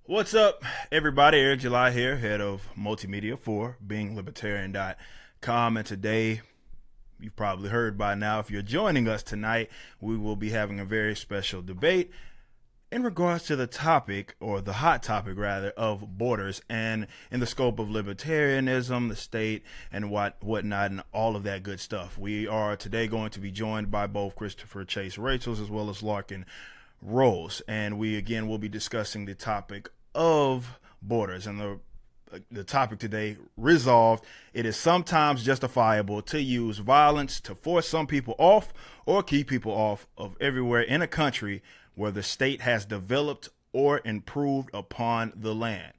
What's up, everybody? Eric July here, head of multimedia for beinglibertarian.com. And today, you've probably heard by now, if you're joining us tonight, we will be having a very special debate in regards to the topic, or the hot topic rather, of borders and in the scope of libertarianism, the state, and whatnot, and all of that good stuff. We are today going to be joined by both Christopher Chase Rachels as well as Larken Rose, and we again will be discussing the topic of borders. And the topic today, resolved: it is sometimes justifiable to use violence to force some people off or keep people off of everywhere in a country where the state has developed or improved upon the land.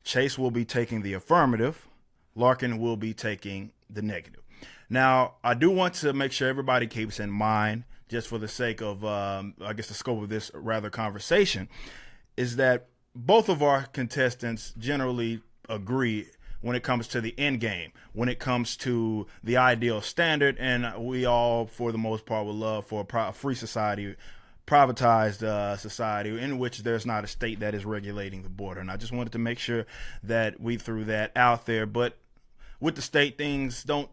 Chase will be taking the affirmative. Larkin will be taking the negative. Now, I do want to make sure everybody keeps in mind, just for the sake of, I guess, the scope of this rather conversation, is that both of our contestants generally agree when it comes to the end game, when it comes to the ideal standard, and we all, for the most part, would love for a free society, privatized society in which there's not a state that is regulating the border. And I just wanted to make sure that we threw that out there. But with the state, things don't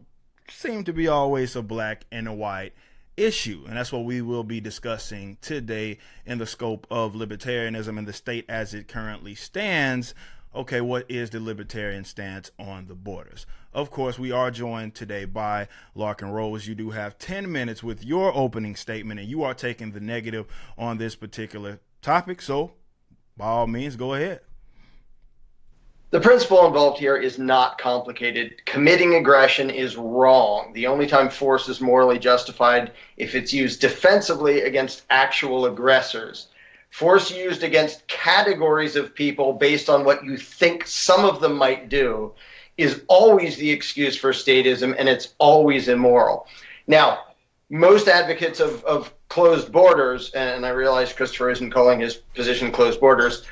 seem to be always a black and a white issue, and that's what we will be discussing today in the scope of libertarianism and the state as it currently stands. Okay, what is the libertarian stance on the borders? Of course, we are joined today by Larken Rose. You do have 10 minutes with your opening statement, and you are taking the negative on this particular topic, so by all means, go ahead. The principle involved here is not complicated. Committing aggression is wrong. The only time force is morally justified if it's used defensively against actual aggressors. Force used against categories of people based on what you think some of them might do is always the excuse for statism, and it's always immoral. Now, most advocates of closed borders, and I realize Christopher isn't calling his position closed borders,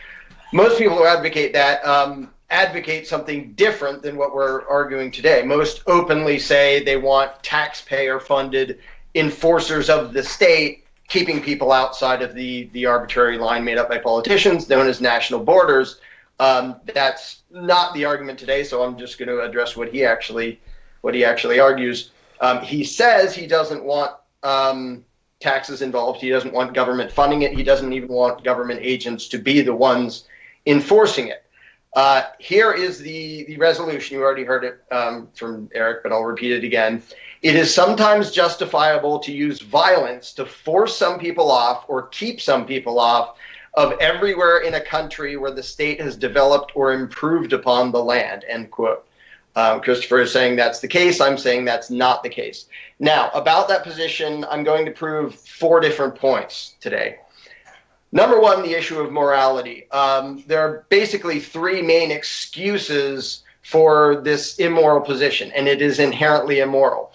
most people who advocate that advocate something different than what we're arguing today. Most openly say they want taxpayer-funded enforcers of the state, keeping people outside of the arbitrary line made up by politicians, known as national borders. That's not the argument today, so I'm just going to address what he actually argues. He says he doesn't want taxes involved. He doesn't want government funding it. He doesn't even want government agents to be the ones enforcing it. Here is the resolution. You already heard it from Eric, but I'll repeat it again. It is sometimes justifiable to use violence to force some people off or keep some people off of everywhere in a country where the state has developed or improved upon the land, end quote. Christopher is saying that's the case. I'm saying that's not the case. Now, about that position, I'm going to prove 4 different points today. Number one, the issue of morality. There are basically 3 main excuses for this immoral position, and it is inherently immoral.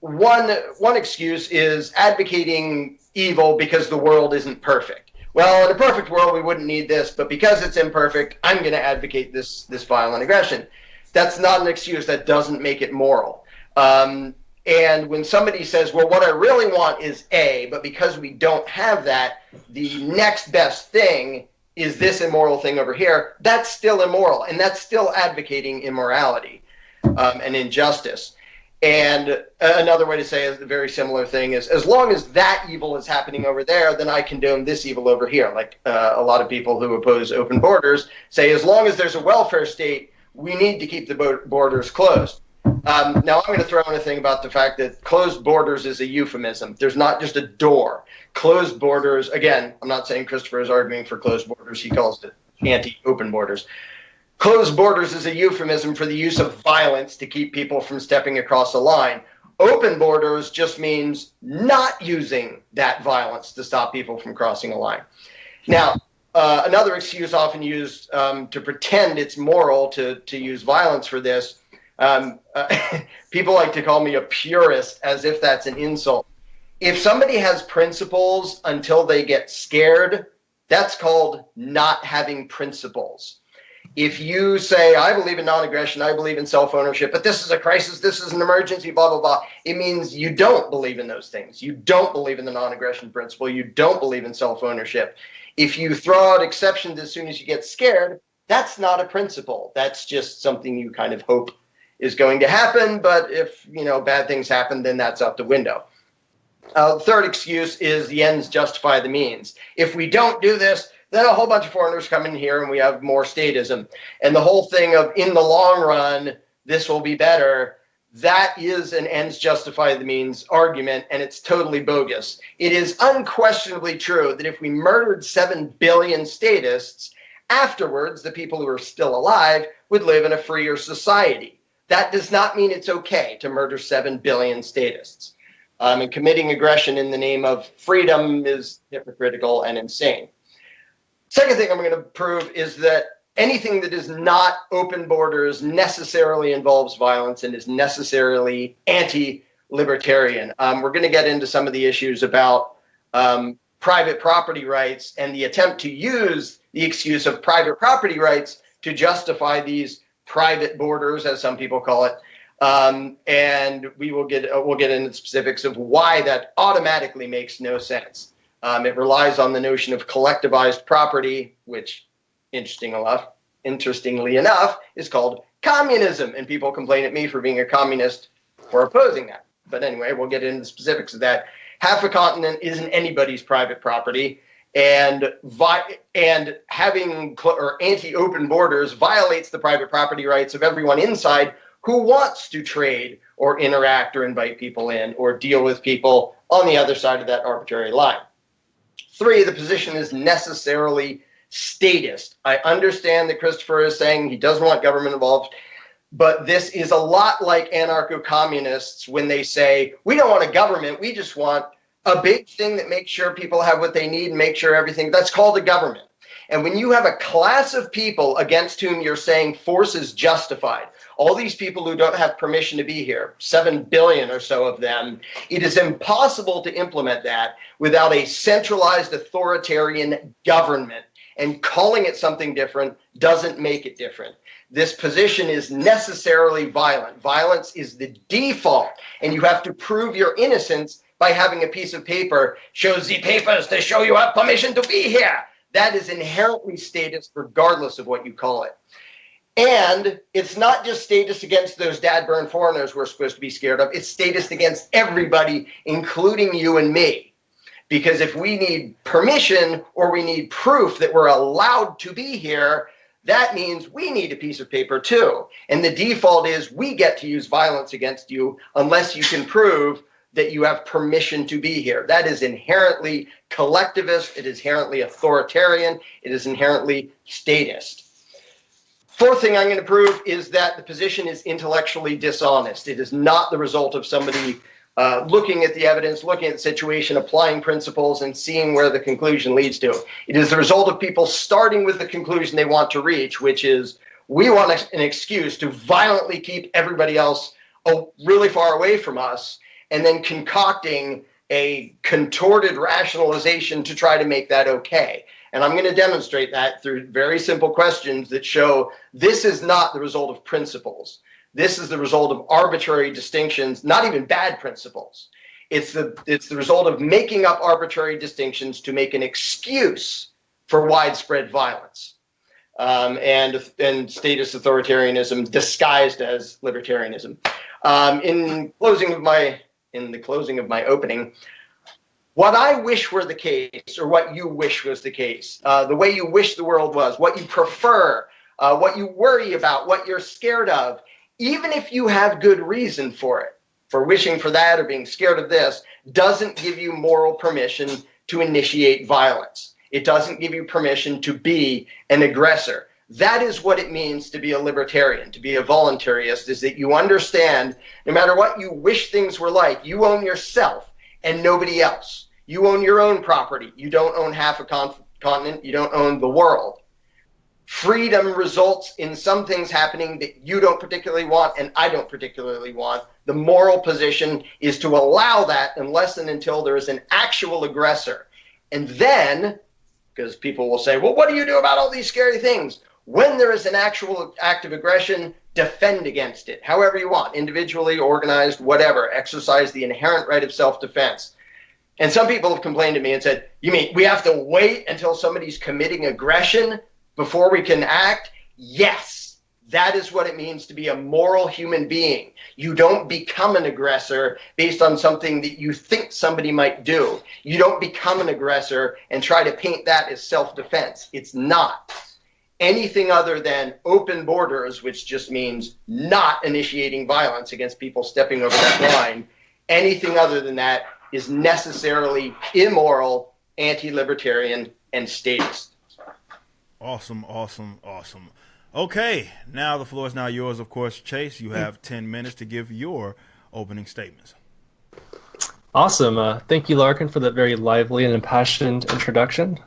One excuse is advocating evil because the world isn't perfect. Well, in a perfect world, we wouldn't need this, but because it's imperfect, I'm going to advocate this violent aggression. That's not an excuse. That doesn't make it moral. And when somebody says, well, what I really want is A, but because we don't have that, the next best thing is this immoral thing over here, that's still immoral, and that's still advocating immorality and injustice. And another way to say a very similar thing is, as long as that evil is happening over there, then I condone this evil over here. Like a lot of people who oppose open borders say, as long as there's a welfare state, we need to keep the borders closed. Now, I'm going to throw in a thing about the fact that closed borders is a euphemism. There's not just a door. Closed borders, again, I'm not saying Christopher is arguing for closed borders. He calls it anti-open borders. Closed borders is a euphemism for the use of violence to keep people from stepping across a line. Open borders just means not using that violence to stop people from crossing a line. Now, another excuse often used to pretend it's moral to use violence for this, people like to call me a purist as if that's an insult. If somebody has principles until they get scared, that's called not having principles. If you say, I believe in non-aggression, I believe in self-ownership, but this is a crisis, this is an emergency, blah, blah, blah, it means you don't believe in those things. You don't believe in the non-aggression principle. You don't believe in self-ownership. If you throw out exceptions as soon as you get scared, that's not a principle. That's just something you kind of hope is going to happen. But if, bad things happen, then that's out the window. Third excuse is the ends justify the means. If we don't do this, then a whole bunch of foreigners come in here and we have more statism. And the whole thing of in the long run, this will be better, that is an ends justify the means argument, and it's totally bogus. It is unquestionably true that if we murdered 7 billion statists, afterwards the people who are still alive would live in a freer society. That does not mean it's okay to murder 7 billion statists. And committing aggression in the name of freedom is hypocritical and insane. Second thing I'm going to prove is that anything that is not open borders necessarily involves violence and is necessarily anti-libertarian. We're going to get into some of the issues about private property rights and the attempt to use the excuse of private property rights to justify these private borders, as some people call it. And we'll get into the specifics of why that automatically makes no sense. It relies on the notion of collectivized property, which, interestingly enough, is called communism. And people complain at me for being a communist for opposing that. But anyway, we'll get into the specifics of that. Half a continent isn't anybody's private property, and having or anti-open borders violates the private property rights of everyone inside who wants to trade or interact or invite people in or deal with people on the other side of that arbitrary line. 3, the position is necessarily statist. I understand that Christopher is saying he doesn't want government involved, but this is a lot like anarcho-communists when they say, we don't want a government, we just want a big thing that makes sure people have what they need and make sure everything, that's called a government. And when you have a class of people against whom you're saying force is justified, all these people who don't have permission to be here, 7 billion or so of them, it is impossible to implement that without a centralized authoritarian government. And calling it something different doesn't make it different. This position is necessarily violent. Violence is the default, and you have to prove your innocence by having a piece of paper shows the papers to show you have permission to be here. That is inherently statist regardless of what you call it. And it's not just statist against those dad-burn foreigners we're supposed to be scared of. It's statist against everybody, including you and me. Because if we need permission or we need proof that we're allowed to be here, that means we need a piece of paper too. And the default is we get to use violence against you unless you can prove that you have permission to be here. That is inherently collectivist. It is inherently authoritarian. It is inherently statist. Fourth thing I'm going to prove is that the position is intellectually dishonest. It is not the result of somebody looking at the evidence, looking at the situation, applying principles, and seeing where the conclusion leads to. It is the result of people starting with the conclusion they want to reach, which is we want an excuse to violently keep everybody else really far away from us, and then concocting a contorted rationalization to try to make that okay. And I'm going to demonstrate that through very simple questions that show this is not the result of principles. This is the result of arbitrary distinctions, not even bad principles. It's the result of making up arbitrary distinctions to make an excuse for widespread violence and statist authoritarianism disguised as libertarianism. In the closing of my opening, what I wish were the case, or what you wish was the case, the way you wish the world was, what you prefer, what you worry about, what you're scared of, even if you have good reason for it, for wishing for that or being scared of this, doesn't give you moral permission to initiate violence. It doesn't give you permission to be an aggressor. That is what it means to be a libertarian, to be a voluntarist, is that you understand no matter what you wish things were like, you own yourself and nobody else. You own your own property. You don't own half a continent. You don't own the world. Freedom results in some things happening that you don't particularly want and I don't particularly want. The moral position is to allow that unless and until there is an actual aggressor. And then, because people will say, well, what do you do about all these scary things? When there is an actual act of aggression, defend against it, however you want, individually, organized, whatever. Exercise the inherent right of self-defense. And some people have complained to me and said, you mean we have to wait until somebody's committing aggression before we can act? Yes, that is what it means to be a moral human being. You don't become an aggressor based on something that you think somebody might do. You don't become an aggressor and try to paint that as self-defense. It's not. Anything other than open borders, which just means not initiating violence against people stepping over that line, anything other than that is necessarily immoral, anti-libertarian, and statist. Awesome. Okay, now the floor is now yours, of course. Chase, you have 10 minutes to give your opening statements. Awesome. Thank you, Larken, for that very lively and impassioned introduction.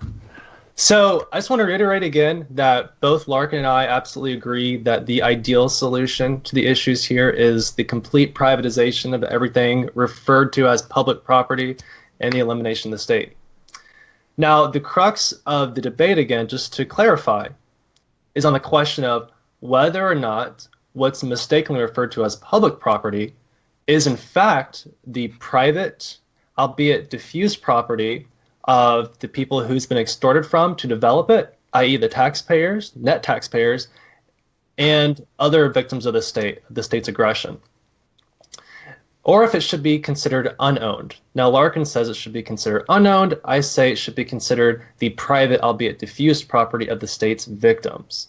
So I just want to reiterate again that both Larken and I absolutely agree that the ideal solution to the issues here is the complete privatization of everything referred to as public property and the elimination of the state. Now, the crux of the debate, again, just to clarify, is on the question of whether or not what's mistakenly referred to as public property is in fact the private, albeit diffuse property of the people who's been extorted from to develop it, i.e. the taxpayers, net taxpayers, and other victims of the state's aggression. Or if it should be considered unowned. Now, Larken says it should be considered unowned. I say it should be considered the private, albeit diffuse property of the state's victims,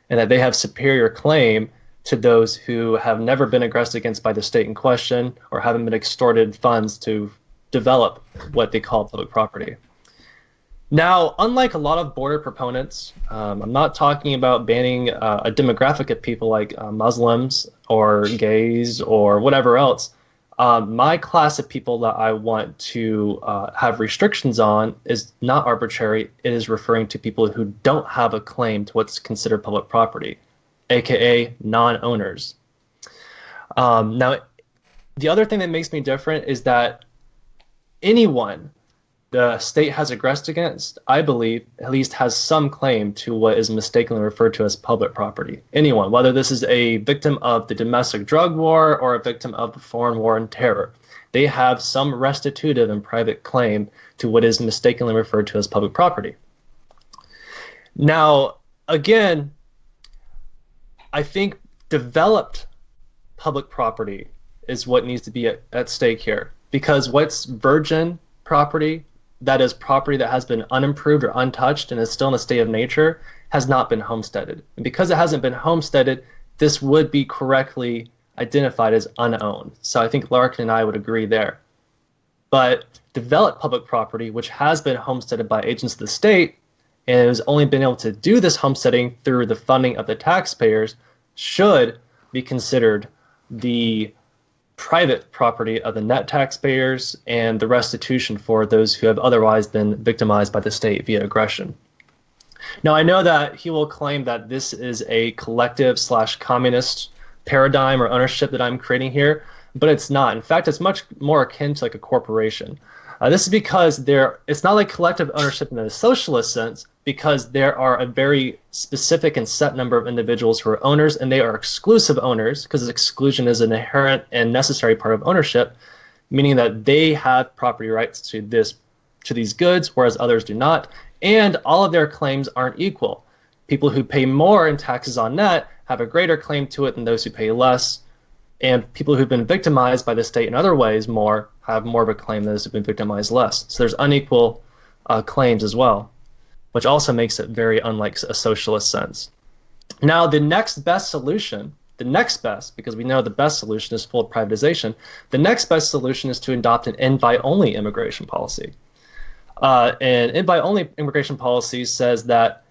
and that they have superior claim to those who have never been aggressed against by the state in question or haven't been extorted funds to develop what they call public property. Now, unlike a lot of border proponents, I'm not talking about banning a demographic of people like Muslims or gays or whatever else. My class of people that I want to have restrictions on is not arbitrary. It is referring to people who don't have a claim to what's considered public property, aka non-owners. Now, the other thing that makes me different is that anyone the state has aggressed against, I believe, at least has some claim to what is mistakenly referred to as public property. Anyone, whether this is a victim of the domestic drug war or a victim of the foreign war and terror, they have some restitutive and private claim to what is mistakenly referred to as public property. Now, again, I think developed public property is what needs to be at stake here, because what's virgin property, that is property that has been unimproved or untouched and is still in a state of nature, has not been homesteaded. And because it hasn't been homesteaded, this would be correctly identified as unowned. So I think Larken and I would agree there. But developed public property, which has been homesteaded by agents of the state and has only been able to do this homesteading through the funding of the taxpayers, should be considered the private property of the net taxpayers and the restitution for those who have otherwise been victimized by the state via aggression. Now, I know that he will claim that this is a collective/communist paradigm or ownership that I'm creating here, but it's not. In fact, it's much more akin to like a corporation. This is because it's not like collective ownership in a socialist sense, because there are a very specific and set number of individuals who are owners, and they are exclusive owners, because exclusion is an inherent and necessary part of ownership, meaning that they have property rights to these goods, whereas others do not, and all of their claims aren't equal. People who pay more in taxes on net have a greater claim to it than those who pay less, and people who've been victimized by the state in other ways have more of a claim than those who've been victimized less. So there's unequal claims as well, which also makes it very unlike a socialist sense. Now, the next best solution, because we know the best solution is full privatization, the next best solution is to adopt an invite-only immigration policy. And invite-only immigration policy says that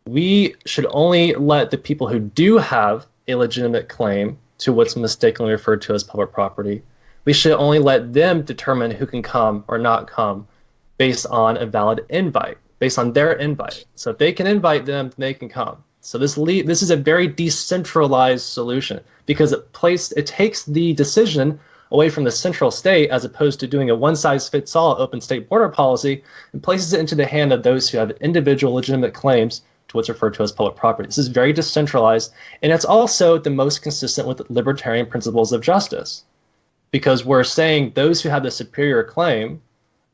we should only let the people who do have a legitimate claim to what's mistakenly referred to as public property, we should only let them determine who can come or not come based on a valid invite, based on their invite. So if they can invite them, they can come. So this is a very decentralized solution, because it takes the decision away from the central state, as opposed to doing a one-size-fits-all open state border policy, and places it into the hand of those who have individual legitimate claims to what's referred to as public property. This is very decentralized, and it's also the most consistent with libertarian principles of justice, because we're saying those who have the superior claim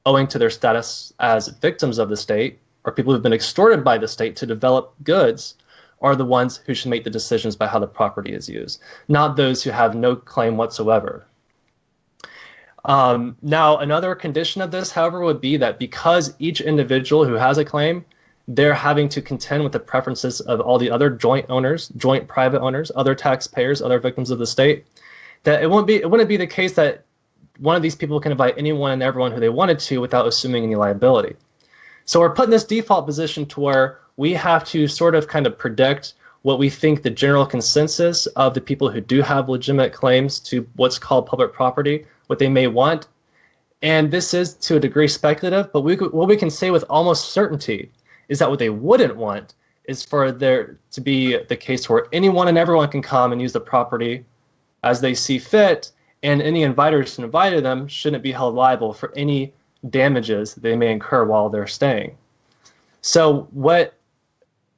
owing to their status as victims of the state, or people who've been extorted by the state to develop goods, are the ones who should make the decisions about how the property is used, not those who have no claim whatsoever. Now, another condition of this, however, would be that because each individual who has a claim, they're having to contend with the preferences of all the other joint owners, joint private owners, other taxpayers, other victims of the state, that it wouldn't be the case that one of these people can invite anyone and everyone who they wanted to without assuming any liability. So we're put in this default position to where we have to sort of kind of predict what we think the general consensus of the people who do have legitimate claims to what's called public property, what they may want. And this is to a degree speculative, but what we can say with almost certainty is that what they wouldn't want is for there to be the case where anyone and everyone can come and use the property as they see fit, and any inviters who invited them shouldn't be held liable for any damages they may incur while they're staying. So what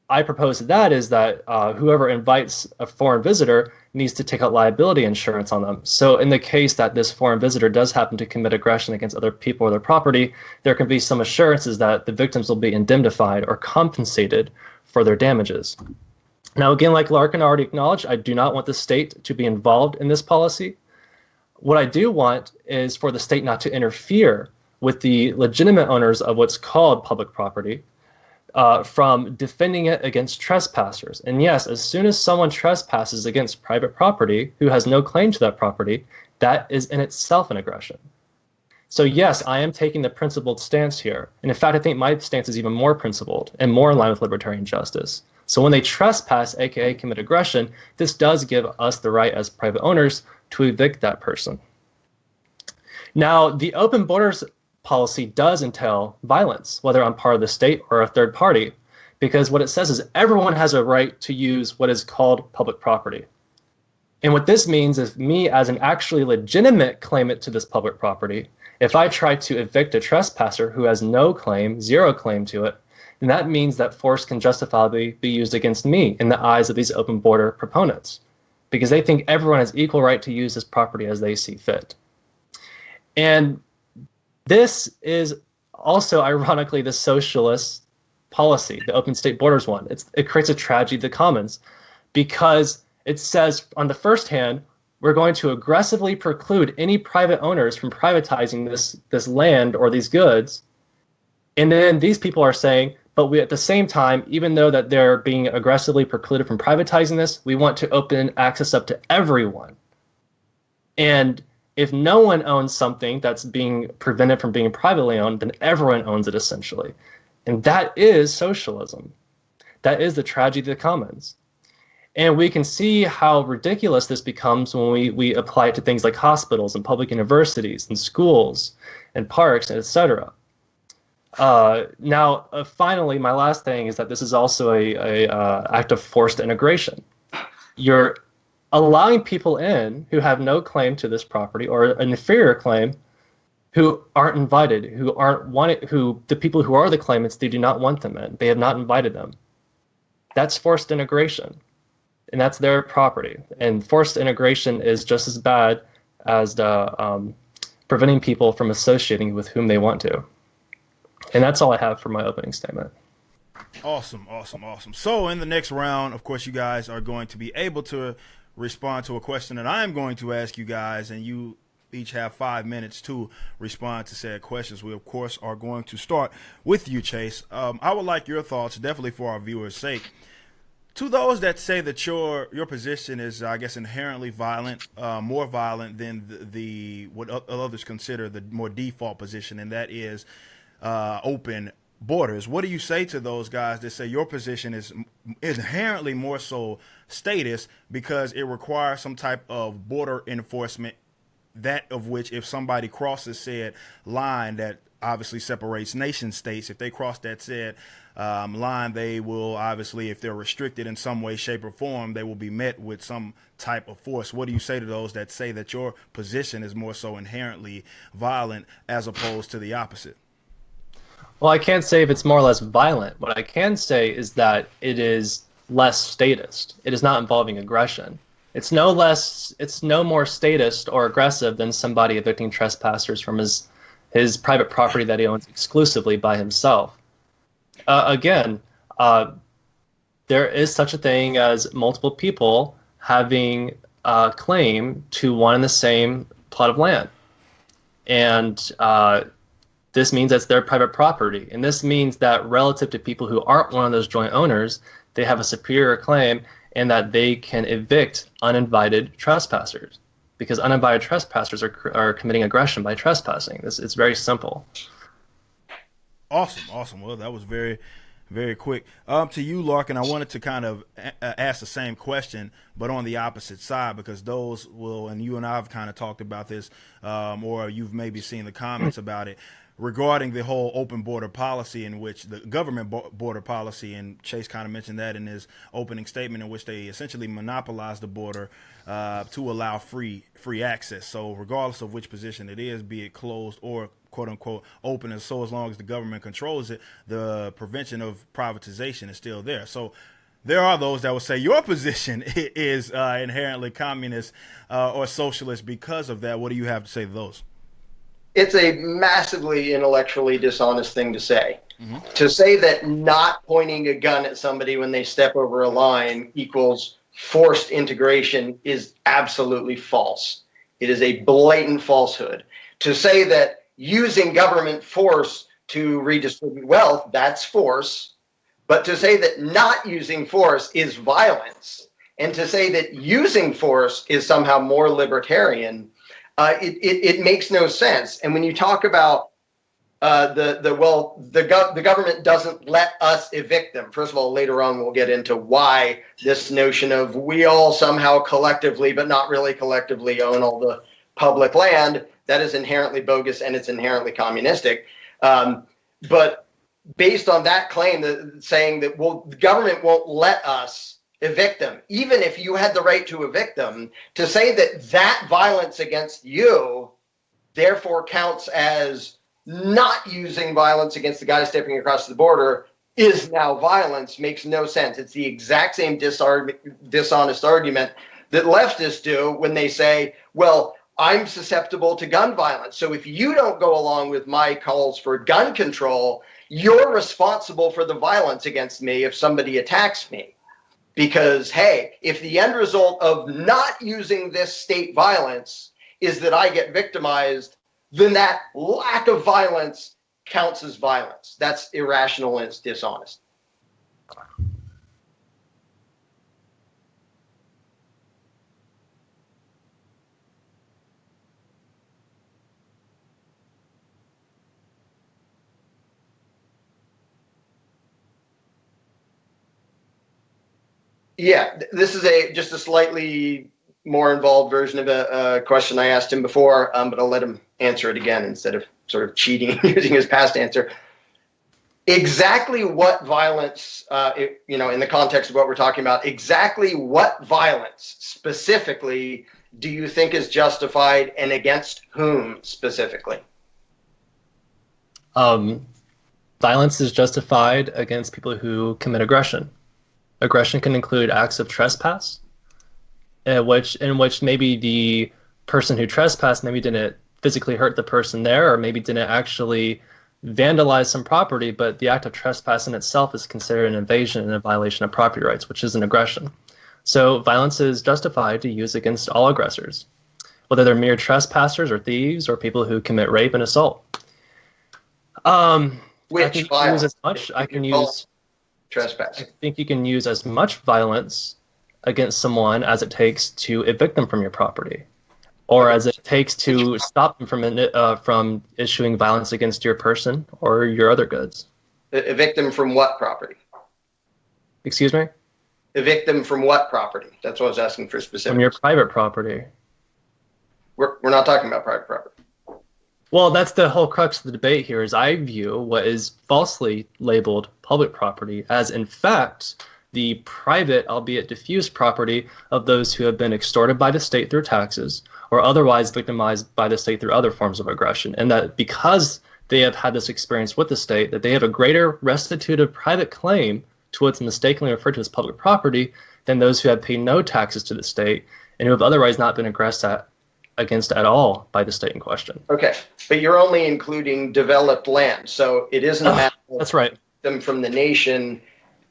I propose to that is that whoever invites a foreign visitor needs to take out liability insurance on them. So in the case that this foreign visitor does happen to commit aggression against other people or their property, there can be some assurances that the victims will be indemnified or compensated for their damages. Now, again, like Larken already acknowledged, I do not want the state to be involved in this policy. What I do want is for the state not to interfere with the legitimate owners of what's called public property from defending it against trespassers. And yes, as soon as someone trespasses against private property who has no claim to that property, that is in itself an aggression. So yes, I am taking the principled stance here. And in fact, I think my stance is even more principled and more in line with libertarian justice. So when they trespass, aka commit aggression, this does give us the right as private owners to evict that person. Now, the open borders policy does entail violence, whether on part of the state or a third party, because what it says is everyone has a right to use what is called public property. And what this means is me as an actually legitimate claimant to this public property, if I try to evict a trespasser who has no claim, zero claim to it, then that means that force can justifiably be used against me in the eyes of these open border proponents, because they think everyone has equal right to use this property as they see fit. And this is also, ironically, the socialist policy, the open state borders one. It creates a tragedy of the commons, because it says, on the first hand, we're going to aggressively preclude any private owners from privatizing this land or these goods. And then these people are saying, but we, at the same time, even though that they're being aggressively precluded from privatizing this, we want to open access up to everyone. And if no one owns something that's being prevented from being privately owned, then everyone owns it essentially. And that is socialism. That is the tragedy of the commons. And we can see how ridiculous this becomes when we apply it to things like hospitals and public universities and schools and parks, etc. Now, finally, my last thing is that this is also a act of forced integration. You're allowing people in who have no claim to this property or an inferior claim, who aren't invited, who aren't wanted, who the people who are the claimants, they do not want them in. They have not invited them. That's forced integration, and that's their property. And forced integration is just as bad as the preventing people from associating with whom they want to. And that's all I have for my opening statement. Awesome. So in the next round, of course, you guys are going to be able to respond to a question that I'm going to ask you guys, and you each have 5 minutes to respond to said questions. We, of course, are going to start with you, Chase. I would like your thoughts, definitely for our viewers' sake. To those that say that your position is, I guess, inherently violent, more violent than the what others consider the more default position, and that is open borders. What do you say to those guys that say your position is inherently more so statist because it requires some type of border enforcement, that of which if somebody crosses said line that obviously separates nation states, if they cross that said line, they will obviously, if they're restricted in some way, shape, or form, they will be met with some type of force. What do you say to those that say that your position is more so inherently violent as opposed to the opposite? Well, I can't say if it's more or less violent. What I can say is that it is less statist. It is not involving aggression. It's no more statist or aggressive than somebody evicting trespassers from his his private property that he owns exclusively by himself. Again, there is such a thing as multiple people having a claim to one and the same plot of land. And this means that's their private property. And this means that relative to people who aren't one of those joint owners, they have a superior claim and that they can evict uninvited trespassers, because uninvited trespassers are committing aggression by trespassing. It's very simple. Awesome. Well, that was very, very quick. To you, Larken, I wanted to kind of ask the same question, but on the opposite side, because those will, and you and I have kind of talked about this, or you've maybe seen the comments about it, regarding the whole open border policy, in which the government border policy, and Chase kind of mentioned that in his opening statement, in which they essentially monopolize the border to allow free access. So regardless of which position it is, be it closed or quote unquote open, and so as long as the government controls it, the prevention of privatization is still there. So there are those that will say your position is inherently communist or socialist because of that. What do you have to say to those? It's a massively intellectually dishonest thing to say. Mm-hmm. To say that not pointing a gun at somebody when they step over a line equals forced integration is absolutely false. It is a blatant falsehood. To say that using government force to redistribute wealth, that's force. But to say that not using force is violence, and to say that using force is somehow more libertarian, it makes no sense. And when you talk about the government doesn't let us evict them. First of all, later on we'll get into why this notion of we all somehow collectively, but not really collectively, own all the public land, that is inherently bogus and it's inherently communistic. But based on that claim, saying that, well, the government won't let us evict them, even if you had the right to evict them, to say that violence against you therefore counts as not using violence against the guy stepping across the border is now violence makes no sense. It's the exact same dishonest argument that leftists do when they say, well, I'm susceptible to gun violence, so if you don't go along with my calls for gun control, you're responsible for the violence against me if somebody attacks me. Because, hey, if the end result of not using this state violence is that I get victimized, then that lack of violence counts as violence. That's irrational and it's dishonest. Yeah, this is just a slightly more involved version of a question I asked him before, but I'll let him answer it again instead of sort of cheating and using his past answer. Exactly what violence, in the context of what we're talking about, exactly what violence specifically do you think is justified, and against whom specifically? Violence is justified against people who commit aggression. Aggression can include acts of trespass, in which maybe the person who trespassed maybe didn't physically hurt the person there, or maybe didn't actually vandalize some property, but the act of trespass in itself is considered an invasion and a violation of property rights, which is an aggression. So violence is justified to use against all aggressors, whether they're mere trespassers or thieves or people who commit rape and assault. Which violence? Trespass. I think you can use as much violence against someone as it takes to evict them from your property, or as it takes to stop them from issuing violence against your person or your other goods. Evict them from what property? Excuse me? Evict them from what property? That's what I was asking for specifics. From your private property. We're not talking about private property. Well, that's the whole crux of the debate here, is I view what is falsely labeled public property as, in fact, the private, albeit diffuse property of those who have been extorted by the state through taxes or otherwise victimized by the state through other forms of aggression. And that because they have had this experience with the state, that they have a greater restitutive private claim to what's mistakenly referred to as public property than those who have paid no taxes to the state and who have otherwise not been aggressed at against at all by the state in question. Okay, but you're only including developed land, so it isn't a matter of That's right. them from the nation.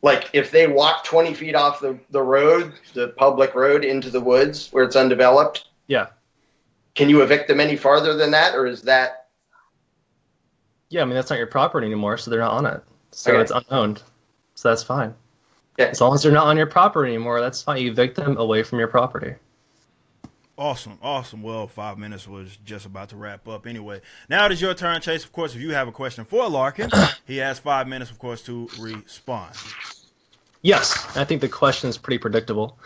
Like if they walk 20 feet off the road, the public road, into the woods where it's undeveloped, Yeah. can you evict them any farther than that, or is that? Yeah, I mean, that's not your property anymore, so they're not on it. So Okay. it's unowned. So that's fine. Yeah. As long as they're not on your property anymore, that's fine. You evict them away from your property. Awesome. Well, 5 minutes was just about to wrap up anyway. Now it is your turn, Chase. Of course, if you have a question for Larken, he has 5 minutes, of course, to respond. Yes, I think the question is pretty predictable.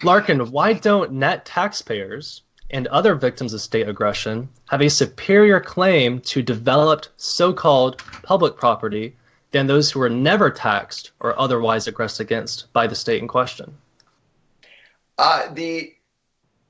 Larken, why don't net taxpayers and other victims of state aggression have a superior claim to developed so-called public property than those who were never taxed or otherwise aggressed against by the state in question?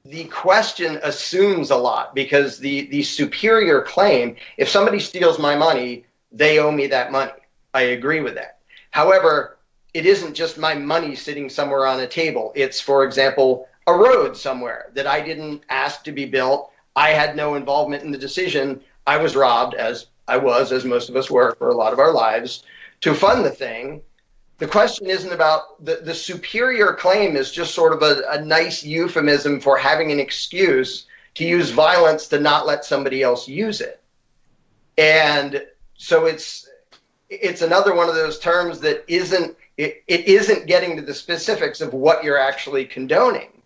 The question assumes a lot, because the superior claim, if somebody steals my money, they owe me that money. I agree with that. However, it isn't just my money sitting somewhere on a table. It's, for example, a road somewhere that I didn't ask to be built. I had no involvement in the decision. I was robbed, as most of us were for a lot of our lives, to fund the thing. The question isn't about the superior claim is just sort of a nice euphemism for having an excuse to use violence to not let somebody else use it. And so it's another one of those terms that isn't getting to the specifics of what you're actually condoning.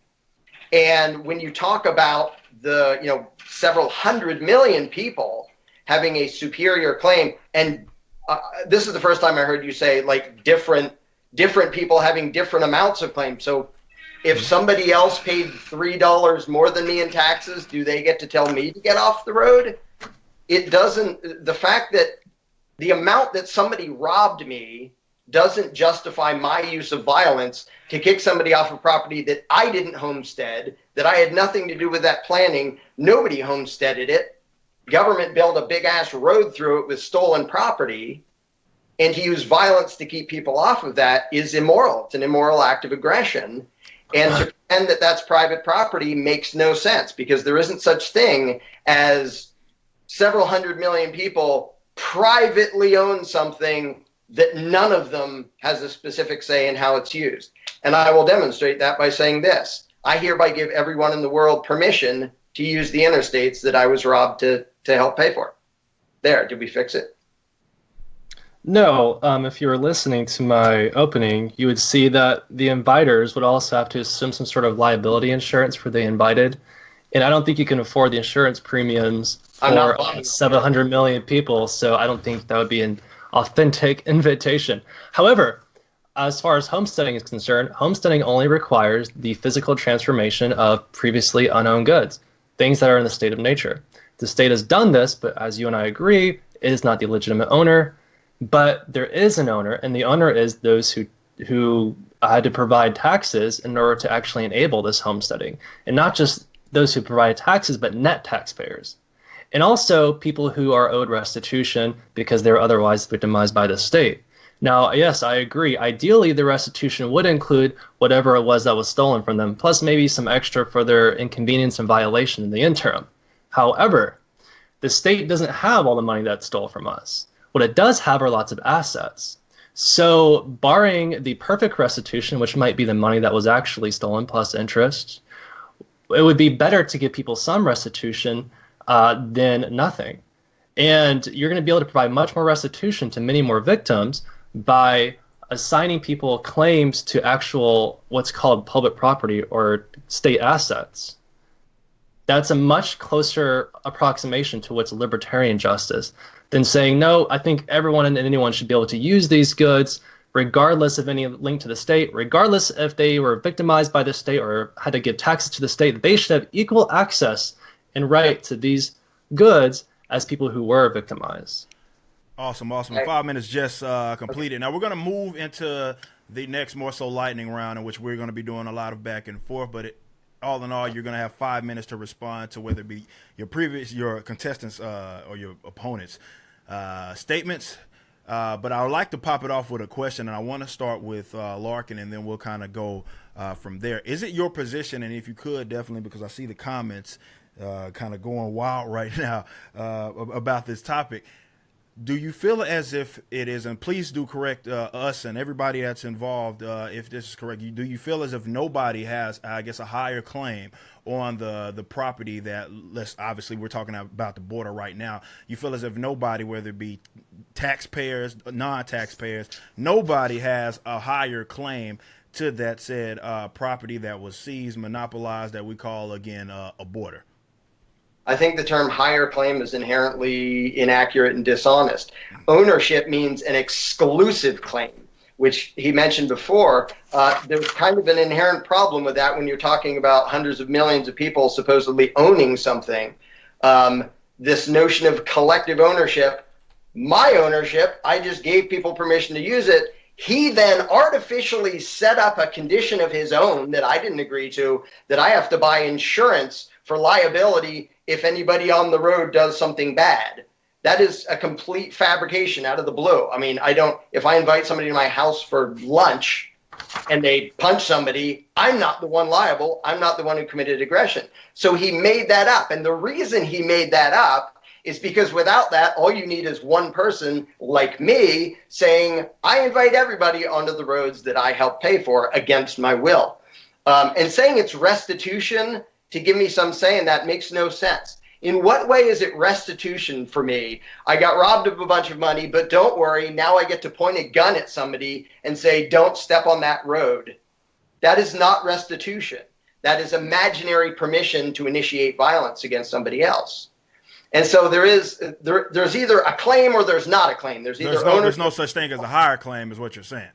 And when you talk about the several 100 million people having a superior claim, and this is the first time I heard you say like different people having different amounts of claims. So if somebody else paid $3 more than me in taxes, do they get to tell me to get off the road? It doesn't. The fact that the amount that somebody robbed me doesn't justify my use of violence to kick somebody off of property that I didn't homestead, that I had nothing to do with that planning. Nobody homesteaded it. Government built a big ass road through it with stolen property, and to use violence to keep people off of that is immoral. It's an immoral act of aggression. And to pretend that that's private property makes no sense, because there isn't such thing as several 100 million people privately own something that none of them has a specific say in how it's used. And I will demonstrate that by saying this. I hereby give everyone in the world permission to use the interstates that I was robbed to help pay for. There, did we fix it? No, if you were listening to my opening, you would see that the inviters would also have to assume some sort of liability insurance for the invited. And I don't think you can afford the insurance premiums for 700 million people, so I don't think that would be an authentic invitation. However, as far as homesteading is concerned, homesteading only requires the physical transformation of previously unowned goods, things that are in the state of nature. The state has done this, but as you and I agree, it is not the legitimate owner. But there is an owner, and the owner is those who had to provide taxes in order to actually enable this homesteading. And not just those who provide taxes, but net taxpayers. And also people who are owed restitution because they're otherwise victimized by the state. Now, yes, I agree. Ideally, the restitution would include whatever it was that was stolen from them, plus maybe some extra for their inconvenience and violation in the interim. However, the state doesn't have all the money that stole from us. What it does have are lots of assets. So barring the perfect restitution, which might be the money that was actually stolen plus interest, it would be better to give people some restitution than nothing. And you're going to be able to provide much more restitution to many more victims by assigning people claims to actual what's called public property or state assets. That's a much closer approximation to what's libertarian justice than saying, no, I think everyone and anyone should be able to use these goods regardless of any link to the state, regardless if they were victimized by the state or had to give taxes to the state. They should have equal access and right to these goods as people who were victimized. Awesome. 5 minutes just completed. Now we're going to move into the next more so lightning round, in which we're going to be doing a lot of back and forth, but all in all, you're going to have 5 minutes to respond to whether it be your contestants or your opponents' statements. But I would like to pop it off with a question, and I want to start with Larken, and then we'll kind of go from there. Is it your position, and if you could, definitely, because I see the comments, kind of going wild right now about this topic. Do you feel as if it is, and please do correct us and everybody that's involved if this is correct, do you feel as if nobody has, I guess, a higher claim on the property that, obviously we're talking about the border right now, you feel as if nobody, whether it be taxpayers, non-taxpayers, nobody has a higher claim to that said property that was seized, monopolized, that we call, again, a border? I think the term higher claim is inherently inaccurate and dishonest. Ownership means an exclusive claim, which he mentioned before. There's kind of an inherent problem with that when you're talking about hundreds of millions of people supposedly owning something. This notion of collective ownership, my ownership, I just gave people permission to use it. He then artificially set up a condition of his own that I didn't agree to, that I have to buy insurance for liability if anybody on the road does something bad. That is a complete fabrication out of the blue. I mean, if I invite somebody to my house for lunch and they punch somebody, I'm not the one liable. I'm not the one who committed aggression. So he made that up. And the reason he made that up is because without that, all you need is one person like me saying, I invite everybody onto the roads that I help pay for against my will. And saying it's restitution to give me some say in that makes no sense. In what way is it restitution for me? I got robbed of a bunch of money, but don't worry, now I get to point a gun at somebody and say, don't step on that road. That is not restitution. That is imaginary permission to initiate violence against somebody else. And so there's either a claim or there's not a claim. There's no such thing as a higher claim, is what you're saying.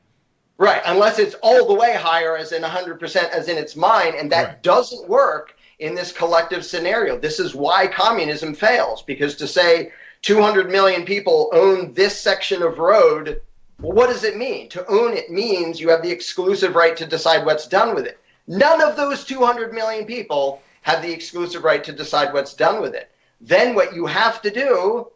Right, unless it's all the way higher, as in 100%, as in it's mine, and that Correct. Doesn't work in this collective scenario. This is why communism fails, because to say 200 million people own this section of road, well, what does it mean? To own it means you have the exclusive right to decide what's done with it. None of those 200 million people have the exclusive right to decide what's done with it. Then what you have to do,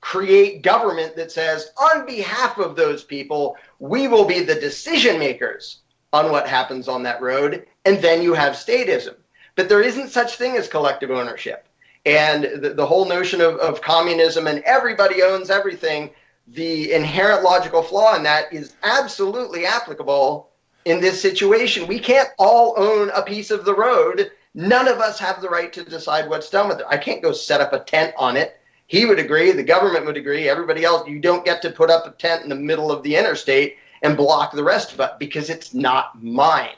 create government that says, on behalf of those people, we will be the decision makers on what happens on that road, and then you have statism. But there isn't such thing as collective ownership. And the whole notion of communism and everybody owns everything, the inherent logical flaw in that is absolutely applicable in this situation. We can't all own a piece of the road. None of us have the right to decide what's done with it. I can't go set up a tent on it. He would agree, the government would agree, everybody else, you don't get to put up a tent in the middle of the interstate and block the rest of it because it's not mine.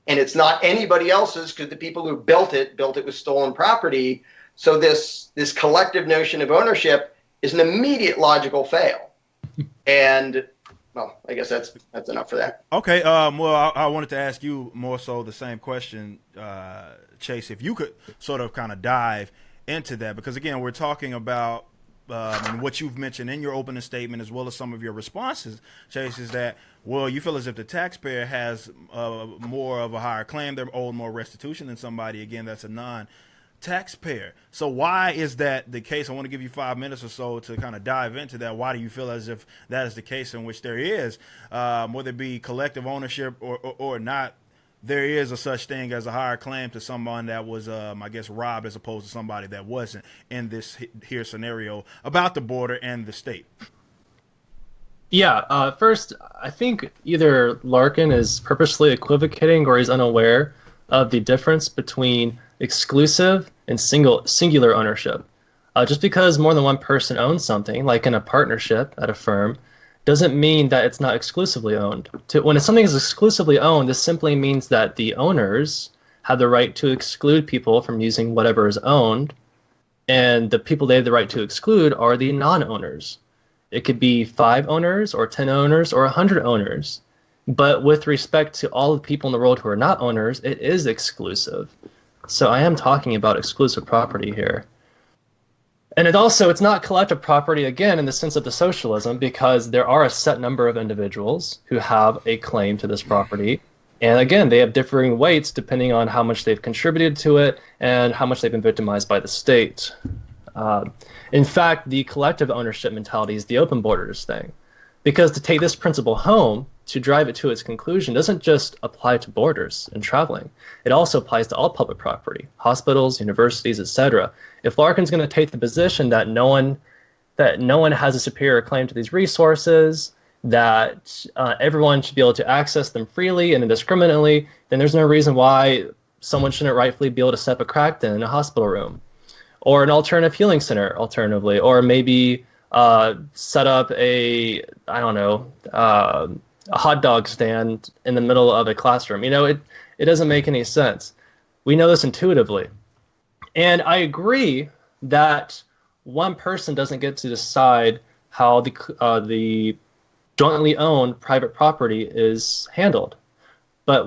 And it's not anybody else's because the people who built it with stolen property. So this collective notion of ownership is an immediate logical fail. And, well, I guess that's enough for that. Okay, well, I wanted to ask you more so the same question, Chase, if you could sort of kind of dive into that, because again, we're talking about and what you've mentioned in your opening statement, as well as some of your responses, Chase, is that, well, you feel as if the taxpayer has more of a higher claim, they're owed more restitution than somebody, again, that's a non-taxpayer. So why is that the case? I want to give you 5 minutes or so to kind of dive into that. Why do you feel as if that is the case in which there is, whether it be collective ownership or not, there is a such thing as a higher claim to someone that was, I guess, robbed as opposed to somebody that wasn't in this here scenario about the border and the state? Yeah, first, I think either Larken is purposely equivocating or he's unaware of the difference between exclusive and singular ownership. Just because more than one person owns something, like in a partnership at a firm, doesn't mean that it's not exclusively owned. When something is exclusively owned, this simply means that the owners have the right to exclude people from using whatever is owned, and the people they have the right to exclude are the non-owners. It could be 5 owners or 10 owners or 100 owners. But with respect to all the people in the world who are not owners, it is exclusive. So I am talking about exclusive property here. And it's not collective property, again, in the sense of the socialism, because there are a set number of individuals who have a claim to this property. And again, they have differing weights depending on how much they've contributed to it and how much they've been victimized by the state. In fact, the collective ownership mentality is the open borders thing. Because to take this principle home, to drive it to its conclusion, doesn't just apply to borders and traveling. It also applies to all public property, hospitals, universities, etc. If Larken's going to take the position that no one has a superior claim to these resources, that everyone should be able to access them freely and indiscriminately, then there's no reason why someone shouldn't rightfully be able to set up a crack den in a hospital room, or an alternative healing center, alternatively, or maybe set up a hot dog stand in the middle of a classroom. It doesn't make any sense. We know this intuitively. And I agree that one person doesn't get to decide how the jointly owned private property is handled. But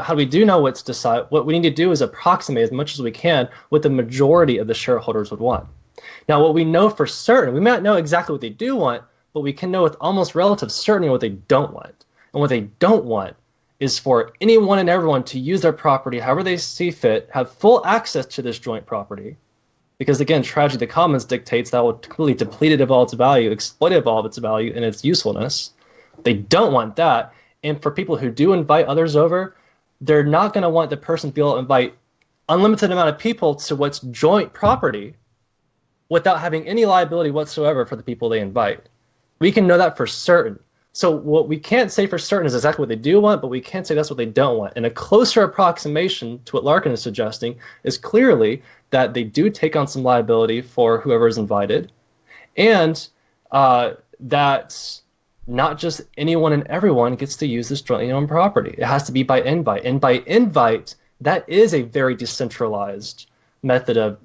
how we do know what's decided? What we need to do is approximate as much as we can what the majority of the shareholders would want. Now, what we know for certain, we may not know exactly what they do want, but we can know with almost relative certainty what they don't want. And what they don't want is for anyone and everyone to use their property however they see fit, have full access to this joint property. Because again, tragedy of the commons dictates that will completely deplete it of all its value, exploit it of all of its value and its usefulness. They don't want that. And for people who do invite others over, they're not going to want the person to be able to invite unlimited amount of people to what's joint property without having any liability whatsoever for the people they invite. We can know that for certain. So what we can't say for certain is exactly what they do want, but we can say that's what they don't want. And a closer approximation to what Larken is suggesting is clearly that they do take on some liability for whoever is invited, and that not just anyone and everyone gets to use this jointly owned property. It has to be by invite. And by invite, that is a very decentralized method of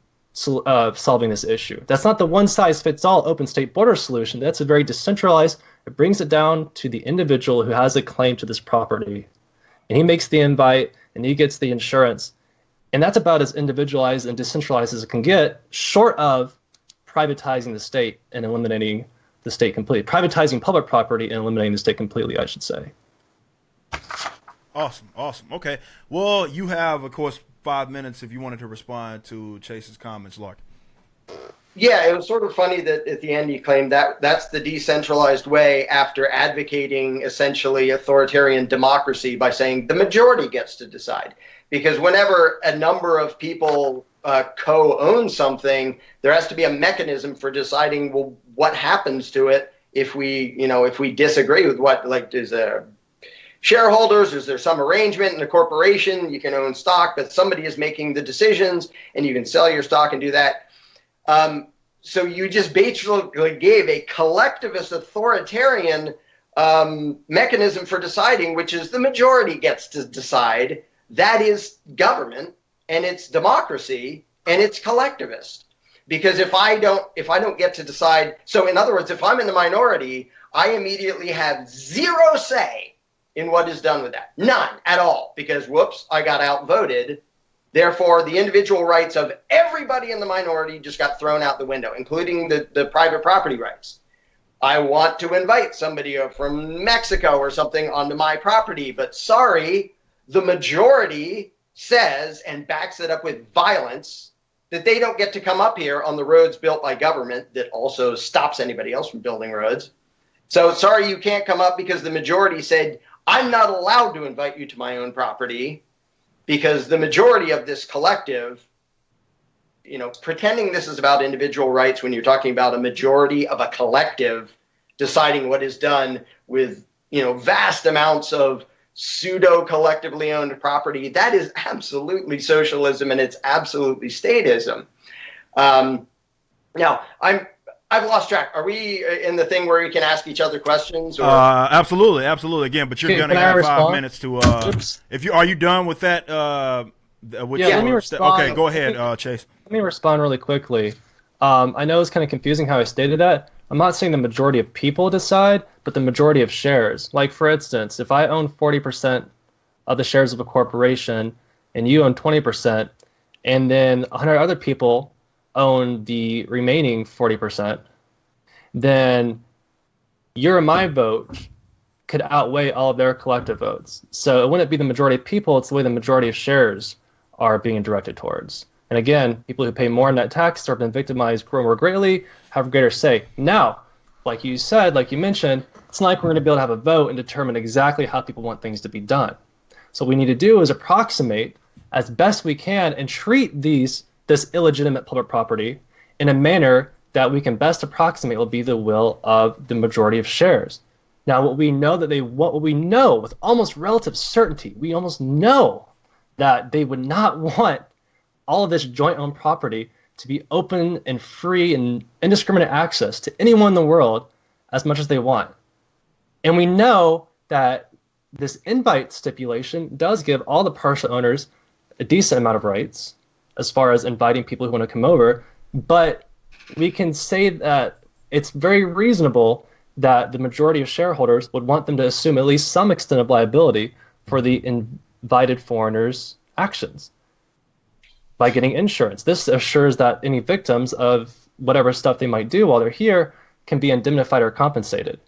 solving this issue. That's not the one-size-fits-all open state border solution. That's a very decentralized. It brings it down to the individual who has a claim to this property. And he makes the invite, and he gets the insurance. And that's about as individualized and decentralized as it can get, short of privatizing the state and eliminating the state completely. Privatizing public property and eliminating the state completely, I should say. Awesome. Okay. Well, you have, of course, 5 minutes if you wanted to respond to Chase's comments, Larken. Yeah, it was sort of funny that at the end he claimed that that's the decentralized way after advocating essentially authoritarian democracy by saying the majority gets to decide. Because whenever a number of people co-own something, there has to be a mechanism for deciding, well, what happens to it if we disagree with is there shareholders, is there some arrangement in a corporation, you can own stock, but somebody is making the decisions and you can sell your stock and do that. So you just basically gave a collectivist authoritarian mechanism for deciding, which is the majority gets to decide. That is government, and it's democracy, and it's collectivist. Because if I don't get to decide, so in other words, if I'm in the minority, I immediately have zero say in what is done with that. None at all, because whoops, I got outvoted. Therefore, the individual rights of everybody in the minority just got thrown out the window, including the private property rights. I want to invite somebody from Mexico or something onto my property, but sorry, the majority says and backs it up with violence that they don't get to come up here on the roads built by government that also stops anybody else from building roads. So sorry, you can't come up because the majority said, I'm not allowed to invite you to my own property because the majority of this collective, pretending this is about individual rights when you're talking about a majority of a collective deciding what is done with, vast amounts of pseudo collectively owned property, that is absolutely socialism and it's absolutely statism. Now I've lost track. Are we in the thing where we can ask each other questions? Or? Absolutely. Again, but you're going to have 5 minutes to. Are you done with that? Let me respond. Okay, go ahead, Chase. Let me respond really quickly. I know it's kind of confusing how I stated that. I'm not saying the majority of people decide, but the majority of shares. Like, for instance, if I own 40% of the shares of a corporation and you own 20%, and then 100 other people own the remaining 40%, then your and my vote could outweigh all of their collective votes. So it wouldn't be the majority of people, it's the way the majority of shares are being directed towards. And again, people who pay more net tax or have been victimized more greatly have a greater say. Now, like you said, like you mentioned, it's not like we're going to be able to have a vote and determine exactly how people want things to be done. So what we need to do is approximate as best we can and treat this illegitimate public property in a manner that we can best approximate will be the will of the majority of shares. Now, what we know with almost relative certainty, we almost know that they would not want all of this joint-owned property to be open and free and indiscriminate access to anyone in the world as much as they want. And we know that this invite stipulation does give all the partial owners a decent amount of rights as far as inviting people who want to come over, but we can say that it's very reasonable that the majority of shareholders would want them to assume at least some extent of liability for the invited foreigners' actions by getting insurance. This assures that any victims of whatever stuff they might do while they're here can be indemnified or compensated.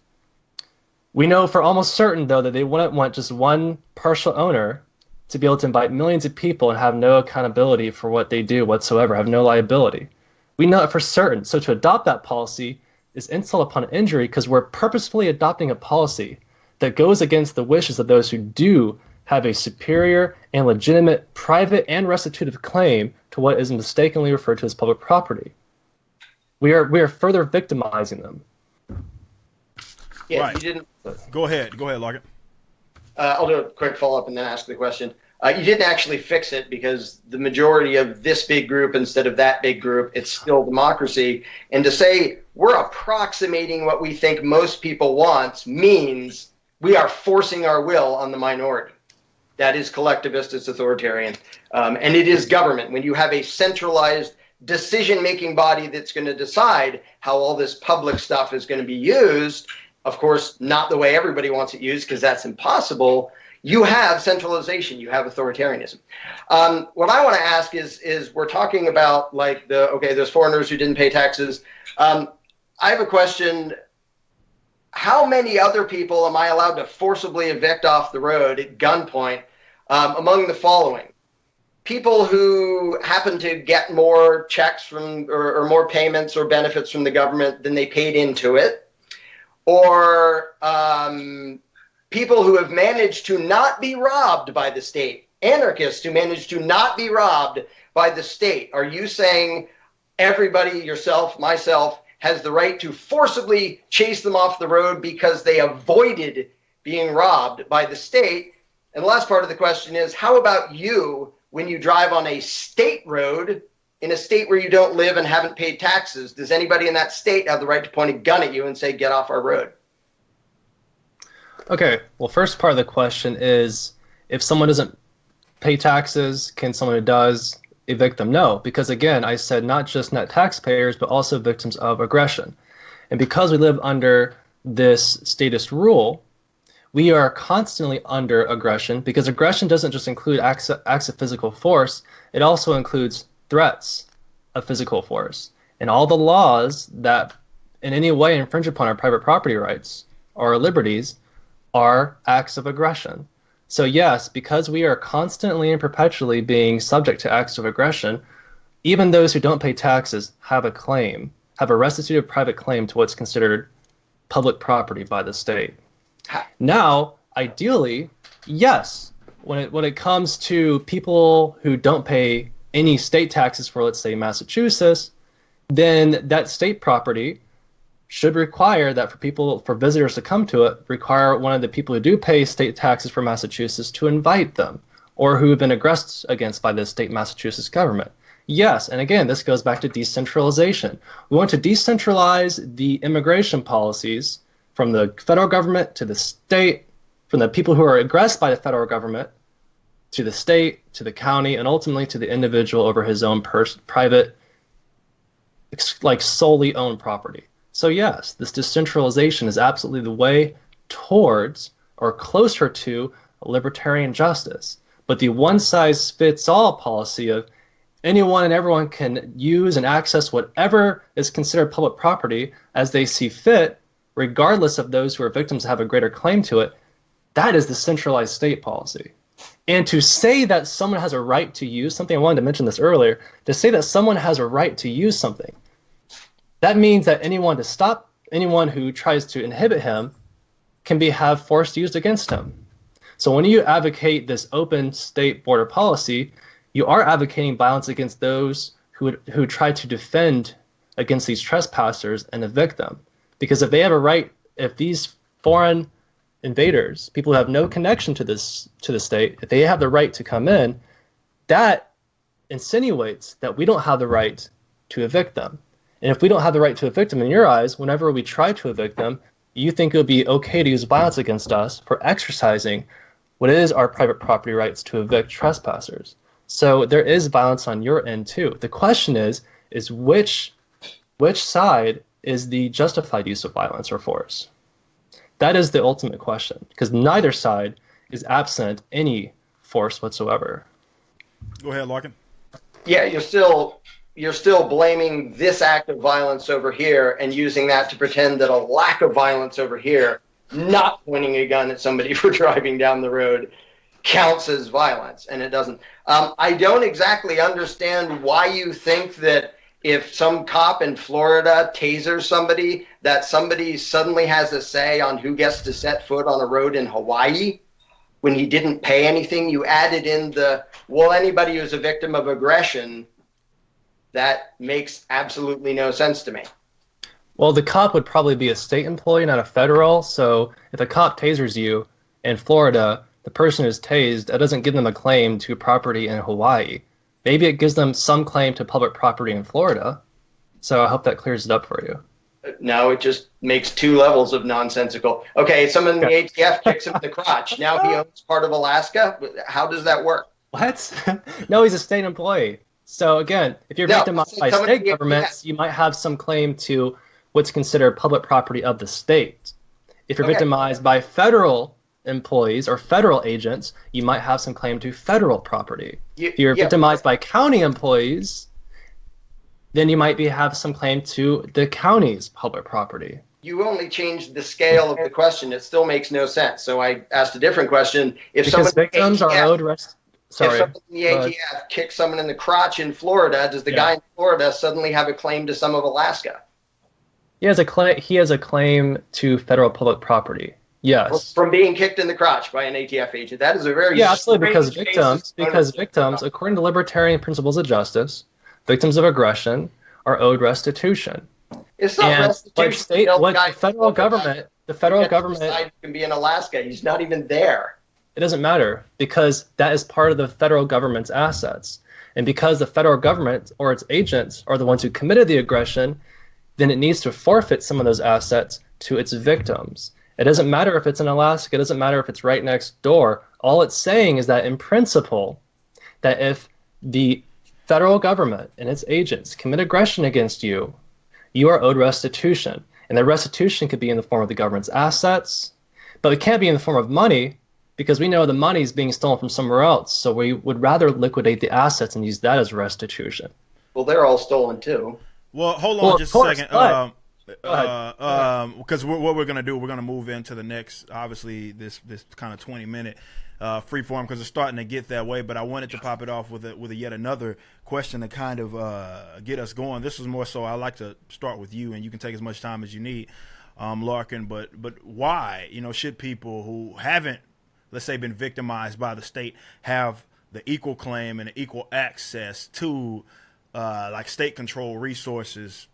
We know for almost certain, though, that they wouldn't want just one partial owner to be able to invite millions of people and have no accountability for what they do whatsoever, have no liability. We know it for certain. So to adopt that policy is insult upon injury because we're purposefully adopting a policy that goes against the wishes of those who do have a superior and legitimate private and restitutive claim to what is mistakenly referred to as public property. We are further victimizing them. Yeah, right. You didn't. Go ahead, Larken. I'll do a quick follow-up and then ask the question. You didn't actually fix it because the majority of this big group instead of that big group, it's still democracy. And to say we're approximating what we think most people want means we are forcing our will on the minority. That is collectivist, it's authoritarian. And it is government. When you have a centralized decision-making body that's going to decide how all this public stuff is going to be used, of course, not the way everybody wants it used because that's impossible, you have centralization, you have authoritarianism. What I want to ask is we're talking about like those foreigners who didn't pay taxes. I have a question. How many other people am I allowed to forcibly evict off the road at gunpoint among the following? People who happen to get more checks from or more payments or benefits from the government than they paid into it, or people who have managed to not be robbed by the state, anarchists who managed to not be robbed by the state. Are you saying everybody, yourself, myself, has the right to forcibly chase them off the road because they avoided being robbed by the state? And the last part of the question is, how about you when you drive on a state road in a state where you don't live and haven't paid taxes? Does anybody in that state have the right to point a gun at you and say, get off our road? Okay, well, first part of the question is, if someone doesn't pay taxes, can someone who does evict them? No, because again, I said not just net taxpayers, but also victims of aggression. And because we live under this statist rule, we are constantly under aggression, because aggression doesn't just include acts of physical force, it also includes threats of physical force. And all the laws that in any way infringe upon our private property rights or liberties are acts of aggression. So yes, because we are constantly and perpetually being subject to acts of aggression, even those who don't pay taxes have a claim, have a restitutive private claim to what's considered public property by the state. Now, ideally, yes, when it comes to people who don't pay any state taxes for, let's say, Massachusetts, then that state property should require that for visitors to come to it, require one of the people who do pay state taxes for Massachusetts to invite them, or who have been aggressed against by the state Massachusetts government. Yes, and again, this goes back to decentralization. We want to decentralize the immigration policies from the federal government to the state, from the people who are aggressed by the federal government to the state, to the county, and ultimately to the individual over his own private, like solely owned property. So yes, this decentralization is absolutely the way towards or closer to libertarian justice. But the one-size-fits-all policy of anyone and everyone can use and access whatever is considered public property as they see fit, regardless of those who are victims have a greater claim to it, that is the centralized state policy. And to say that someone has a right to use something, I wanted to mention this earlier, to say that someone has a right to use something, that means that anyone to stop anyone who tries to inhibit him can have force used against him. So when you advocate this open state border policy, you are advocating violence against those who try to defend against these trespassers and evict them. Because if they have a right, if these foreign invaders, people who have no connection to the state, if they have the right to come in, that insinuates that we don't have the right to evict them. And if we don't have the right to evict them in your eyes, whenever we try to evict them, you think it would be okay to use violence against us for exercising what is our private property rights to evict trespassers. So there is violence on your end too. The question is which side is the justified use of violence or force? That is the ultimate question, because neither side is absent any force whatsoever. Go ahead, Larken. Yeah, you're still blaming this act of violence over here and using that to pretend that a lack of violence over here, not pointing a gun at somebody for driving down the road, counts as violence, and it doesn't. I don't exactly understand why you think that if some cop in Florida tasers somebody, that somebody suddenly has a say on who gets to set foot on a road in Hawaii when he didn't pay anything. You added in anybody who's a victim of aggression. That makes absolutely no sense to me. Well, the cop would probably be a state employee, not a federal. So if a cop tasers you in Florida, the person who's tased, that doesn't give them a claim to property in Hawaii. Maybe it gives them some claim to public property in Florida. So I hope that clears it up for you. No, it just makes two levels of nonsensical. Okay, someone in the ATF kicks him in the crotch. Now he owns part of Alaska. How does that work? What? No, he's a state employee. So again, if you're victimized by state governments, you might have some claim to what's considered public property of the state. If you're victimized by federal employees or federal agents, you might have some claim to federal property. If you're victimized by county employees, then you might have some claim to the county's public property. You only changed the scale of the question. It still makes no sense. So I asked a different question. Because victims are owed if someone in the ATF kicks someone in the crotch in Florida, does the guy in Florida suddenly have a claim to some of Alaska? He has a claim to federal public property. Yes. From being kicked in the crotch by an ATF agent. That is a very absolutely, because victims, according to libertarian principles of justice, victims of aggression are owed restitution. It's not restitution. The federal government can be in Alaska. He's not even there. It doesn't matter, because that is part of the federal government's assets. And because the federal government or its agents are the ones who committed the aggression, then it needs to forfeit some of those assets to its victims. It doesn't matter if it's in Alaska. It doesn't matter if it's right next door. All it's saying is that in principle, that if the federal government and its agents commit aggression against you, you are owed restitution. And the restitution could be in the form of the government's assets, but it can't be in the form of money, because we know the money is being stolen from somewhere else. So we would rather liquidate the assets and use that as restitution. Well, they're all stolen too. Well, hold on just a second. Because what we're going to do, we're going to move into the next, obviously, this kind of 20-minute free form, because it's starting to get that way. But I wanted to pop it off with a yet another question to kind of get us going. This is more so I like to start with you, and you can take as much time as you need, Larken. But why, should people who haven't, let's say, been victimized by the state have the equal claim and the equal access to like state control resources,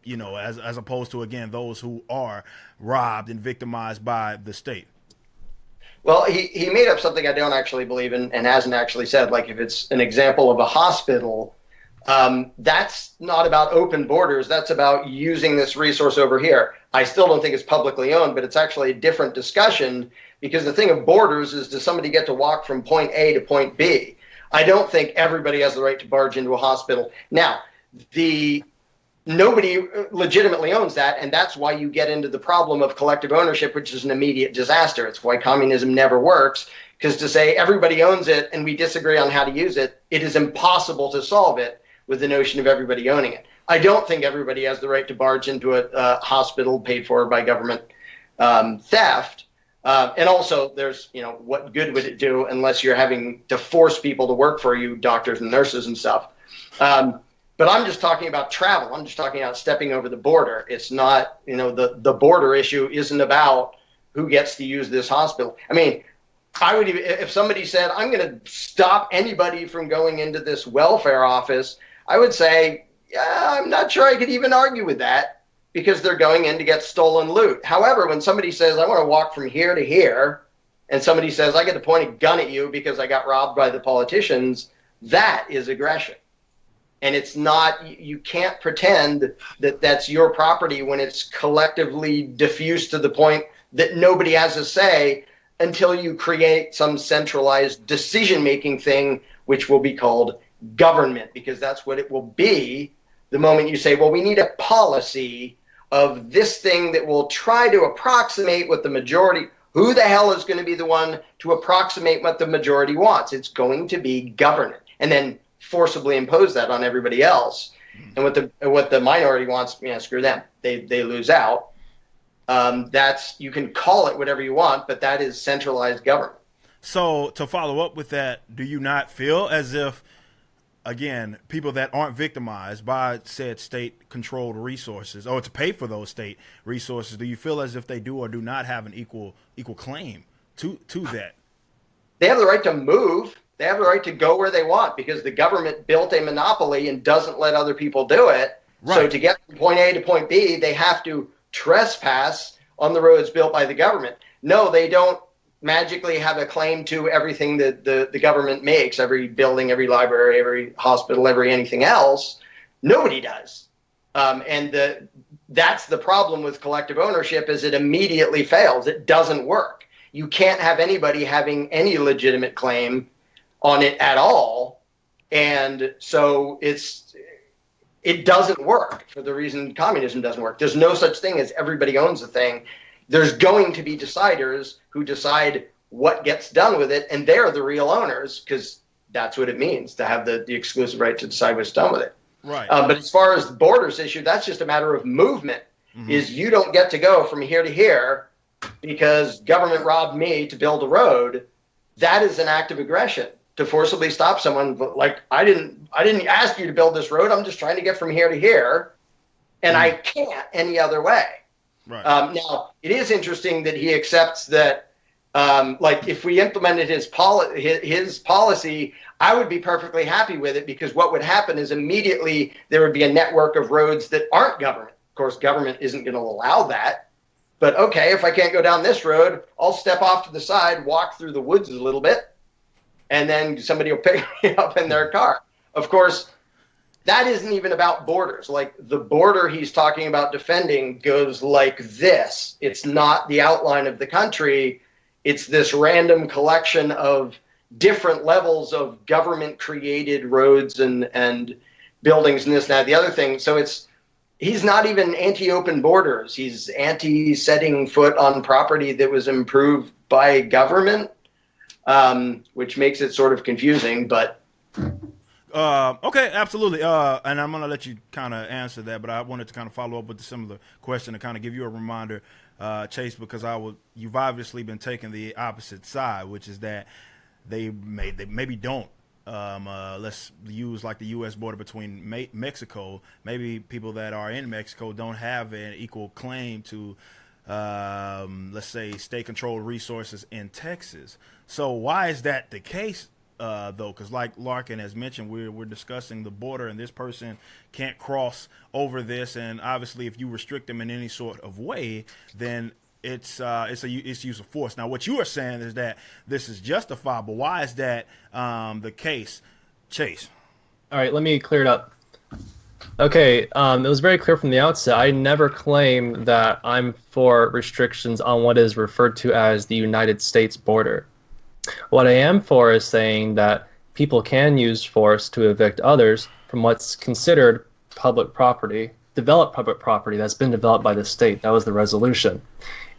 as opposed to, again, those who are robbed and victimized by the state? Well, he made up something I don't actually believe in and hasn't actually said. Like, if it's an example of a hospital, that's not about open borders. That's about using this resource over here. I still don't think it's publicly owned, but it's actually a different discussion, because the thing of borders is, does somebody get to walk from point A to point B? I don't think everybody has the right to barge into a hospital. Now, nobody legitimately owns that, and that's why you get into the problem of collective ownership, which is an immediate disaster. It's why communism never works, because to say everybody owns it and we disagree on how to use it, it is impossible to solve it with the notion of everybody owning it. I don't think everybody has the right to barge into a hospital paid for by government theft. And also, there's, what good would it do unless you're having to force people to work for you, doctors and nurses and stuff. But I'm just talking about travel. I'm just talking about stepping over the border. It's not, the border issue isn't about who gets to use this hospital. I mean, I would even, if somebody said, I'm going to stop anybody from going into this welfare office, I would say, yeah, I'm not sure I could even argue with that, because they're going in to get stolen loot. However, when somebody says, I want to walk from here to here, and somebody says, I get to point a gun at you because I got robbed by the politicians, that is aggression. And it's not, you can't pretend that that's your property when it's collectively diffused to the point that nobody has a say, until you create some centralized decision-making thing, which will be called government, because that's what it will be the moment you say, well, we need a policy of this thing that will try to approximate what the majority, who the hell is going to be the one to approximate what the majority wants? It's going to be government. And then forcibly impose that on everybody else. And what the minority wants, screw them. They lose out. You can call it whatever you want, but that is centralized government. So to follow up with that, do you not feel as if, again, people that aren't victimized by said state-controlled resources, or to pay for those state resources, do you feel as if they do or do not have an equal claim to that? They have the right to move. They have the right to go where they want, because the government built a monopoly and doesn't let other people do it. Right. So to get from point A to point B, they have to trespass on the roads built by the government. No, they don't magically have a claim to everything that the government makes, every building, every library, every hospital, every anything else. Nobody does. That's the problem with collective ownership, is it immediately fails. It doesn't work. You can't have anybody having any legitimate claim on it at all. And so it doesn't work for the reason communism doesn't work. There's no such thing as everybody owns a thing. There's going to be deciders who decide what gets done with it, and they're the real owners, because that's what it means to have the exclusive right to decide what's done with it. Right. But as far as the borders issue, that's just a matter of movement. Mm-hmm. Is you don't get to go from here to here because government robbed me to build a road. That is an act of aggression. To forcibly stop someone, like, I didn't ask you to build this road. I'm just trying to get from here to here, and I can't any other way. Right. Now, it is interesting that he accepts that, like, if we implemented his policy, I would be perfectly happy with it, because what would happen is immediately there would be a network of roads that aren't government. Of course, government isn't going to allow that. But okay, if I can't go down this road, I'll step off to the side, walk through the woods a little bit, and then somebody will pick me up in their car. Of course, that isn't even about borders. Like, the border he's talking about defending goes like this. It's not the outline of the country. It's this random collection of different levels of government-created roads and buildings and this and that, the other thing. So he's not even anti-open borders. He's anti-setting foot on property that was improved by government. Which makes it sort of confusing, but okay, absolutely. And I'm gonna let you kind of answer that, but I wanted to kind of follow up with a similar question to kind of give you a reminder, Chase, because you've obviously been taking the opposite side, which is that they maybe don't. Let's use like the U.S. border between Mexico. Maybe people that are in Mexico don't have an equal claim to, let's say, state-controlled resources in Texas. So why is that the case, though? Because like Larken has mentioned, we're discussing the border, and this person can't cross over this. And obviously, if you restrict them in any sort of way, then it's use of force. Now, what you are saying is that this is justifiable. Why is that the case, Chase? All right, let me clear it up. Okay, it was very clear from the outset. I never claim that I'm for restrictions on what is referred to as the United States border. What I am for is saying that people can use force to evict others from what's considered public property, developed public property that's been developed by the state. That was the resolution.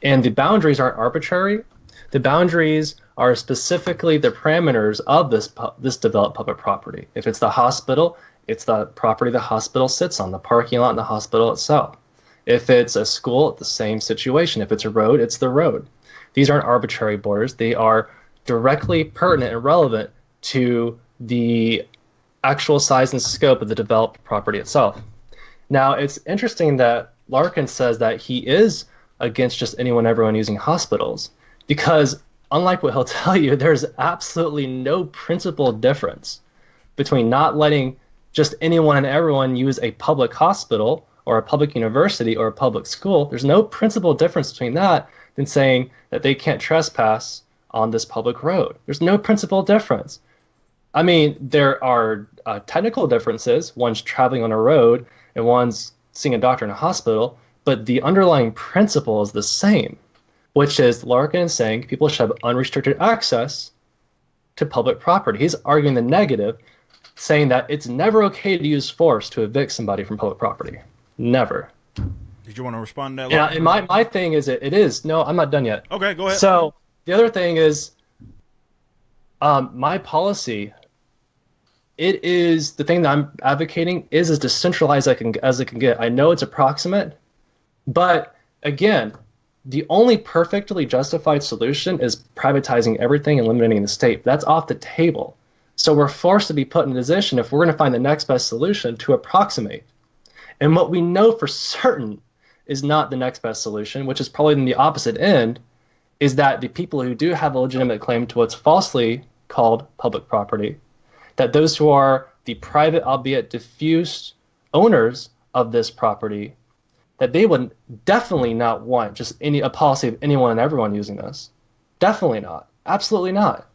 And the boundaries aren't arbitrary. The boundaries are specifically the parameters of this developed public property. If it's the hospital, it's the property the hospital sits on, the parking lot in the hospital itself. If it's a school, it's the same situation. If it's a road, it's the road. These aren't arbitrary borders. They are directly pertinent and relevant to the actual size and scope of the developed property itself. Now, it's interesting that Larkin says that he is against just anyone, everyone using hospitals, because unlike what he'll tell you, there's absolutely no principal difference between not letting just anyone and everyone use a public hospital or a public university or a public school. There's no principal difference between that than saying that they can't trespass on this public road. There's no principal difference. I mean, there are technical differences. One's traveling on a road and one's seeing a doctor in a hospital, but the underlying principle is the same, which is Larkin is saying people should have unrestricted access to public property. He's arguing the negative, saying that it's never okay to use force to evict somebody from public property. Never. Did you want to respond to that? Yeah, and my thing is it is. No, I'm not done yet. Okay, go ahead. So the other thing is my policy, it is the thing that I'm advocating is as decentralized as it can get. I know it's approximate, but again, the only perfectly justified solution is privatizing everything and eliminating the state. That's off the table. So we're forced to be put in a position, if we're going to find the next best solution, to approximate. And what we know for certain is not the next best solution, which is probably in the opposite end, is that the people who do have a legitimate claim to what's falsely called public property, that those who are the private, albeit diffuse owners of this property, that they would definitely not want just a policy of anyone and everyone using this. Definitely not. Absolutely not.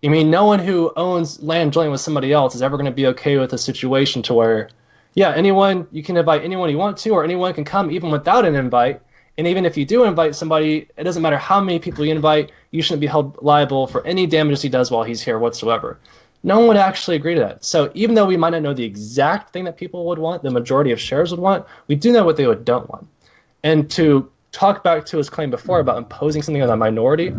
I mean, no one who owns land jointly with somebody else is ever going to be okay with a situation to where, yeah, anyone, you can invite anyone you want to, or anyone can come even without an invite. And even if you do invite somebody, it doesn't matter how many people you invite, you shouldn't be held liable for any damages he does while he's here whatsoever. No one would actually agree to that. So even though we might not know the exact thing that people would want, the majority of sharers would want, we do know what they don't want. And to talk back to his claim before about imposing something on a minority,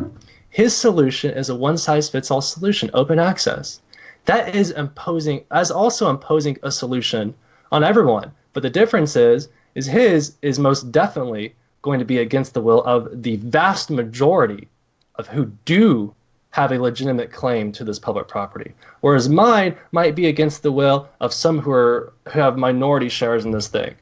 his solution is a one-size-fits-all solution, open access. That is also imposing a solution on everyone. But the difference is his is most definitely going to be against the will of the vast majority of who do have a legitimate claim to this public property, whereas mine might be against the will of some who have minority shares in this thing.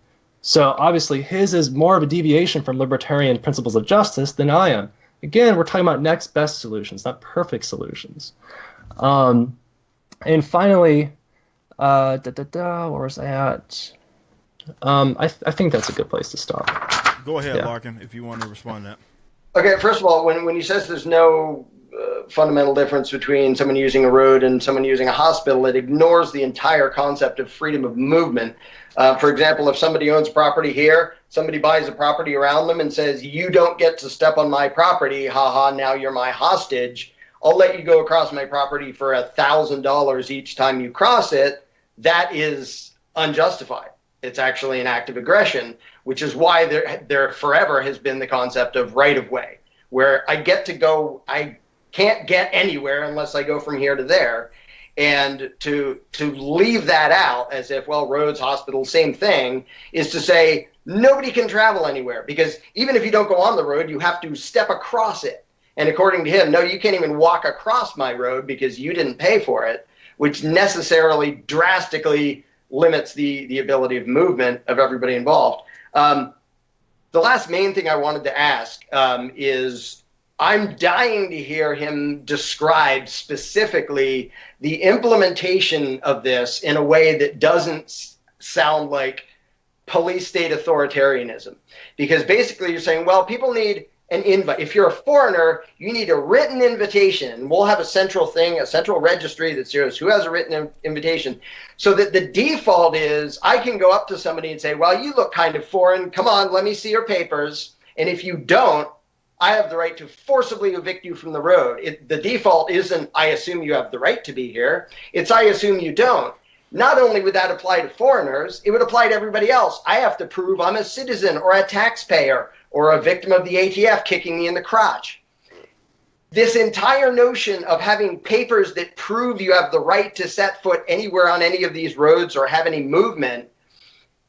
So obviously his is more of a deviation from libertarian principles of justice than I am. Again, we're talking about next best solutions, not perfect solutions. And finally, where was I at? I think that's a good place to stop. Go ahead, Larkin, if you want to respond to that. Okay, first of all, when he says there's no fundamental difference between someone using a road and someone using a hospital, it ignores the entire concept of freedom of movement. For example, if somebody owns property here, somebody buys a property around them and says, you don't get to step on my property, haha, now you're my hostage, I'll let you go across my property for $1,000 each time you cross it, that is unjustified. It's actually an act of aggression, which is why there forever has been the concept of right-of-way, where I can't get anywhere unless I go from here to there. And to leave that out as if, well, roads, hospitals, same thing, is to say nobody can travel anywhere, because even if you don't go on the road, you have to step across it. And according to him, no, you can't even walk across my road because you didn't pay for it, which necessarily drastically limits the ability of movement of everybody involved. The last main thing I wanted to ask is, I'm dying to hear him describe specifically the implementation of this in a way that doesn't sound like police state authoritarianism. Because basically you're saying, well, people need an invite. If you're a foreigner, you need a written invitation. We'll have a central thing, a central registry that says who has a written invitation. So that the default is I can go up to somebody and say, well, you look kind of foreign. Come on, let me see your papers. And if you don't, I have the right to forcibly evict you from the road. The default isn't, I assume you have the right to be here. It's, I assume you don't. Not only would that apply to foreigners, it would apply to everybody else. I have to prove I'm a citizen or a taxpayer or a victim of the ATF kicking me in the crotch. This entire notion of having papers that prove you have the right to set foot anywhere on any of these roads or have any movement,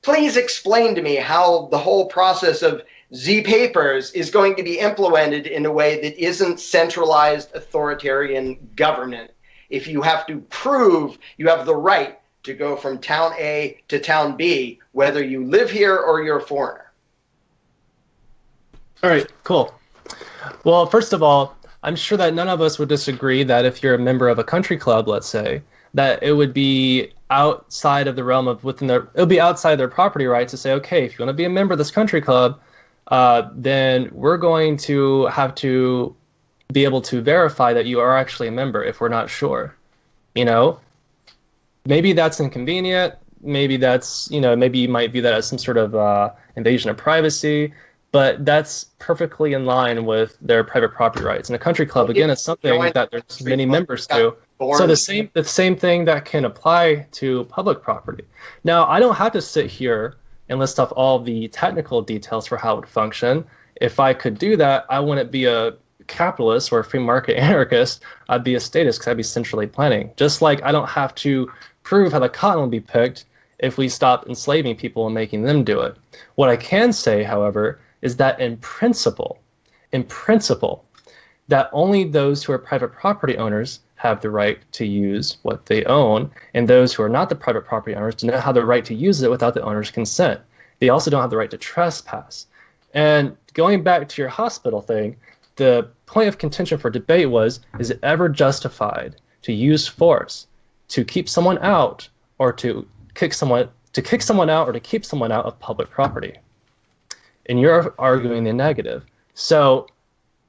please explain to me how the whole process of Z-Papers is going to be implemented in a way that isn't centralized authoritarian government. if you have to prove you have the right to go from town A to town B, whether you live here or you're a foreigner. All right, cool. Well, first of all, I'm sure that none of us would disagree that if you're a member of a country club, let's say, that it would be outside of the realm of it would be outside their property rights to say, okay, if you want to be a member of this country club, then we're going to have to be able to verify that you are actually a member if we're not sure. You know, maybe that's inconvenient. Maybe that's, maybe you might view that as some sort of invasion of privacy. But that's perfectly in line with their private property rights. And a country club, again, is something that there's many members to. So the same thing that can apply to public property. Now, I don't have to sit here and list off all the technical details for how it would function. If I could do that, I wouldn't be a capitalist or a free market anarchist. I'd be a statist because I'd be centrally planning. Just like I don't have to prove how the cotton will be picked if we stop enslaving people and making them do it. What I can say, however, is that in principle, that only those who are private property owners have the right to use what they own, and those who are not the private property owners do not have the right to use it without the owner's consent. They also don't have the right to trespass. And going back to your hospital thing, the point of contention for debate was, is it ever justified to use force to keep someone out or to kick someone out or to keep someone out of public property? And you're arguing the negative. So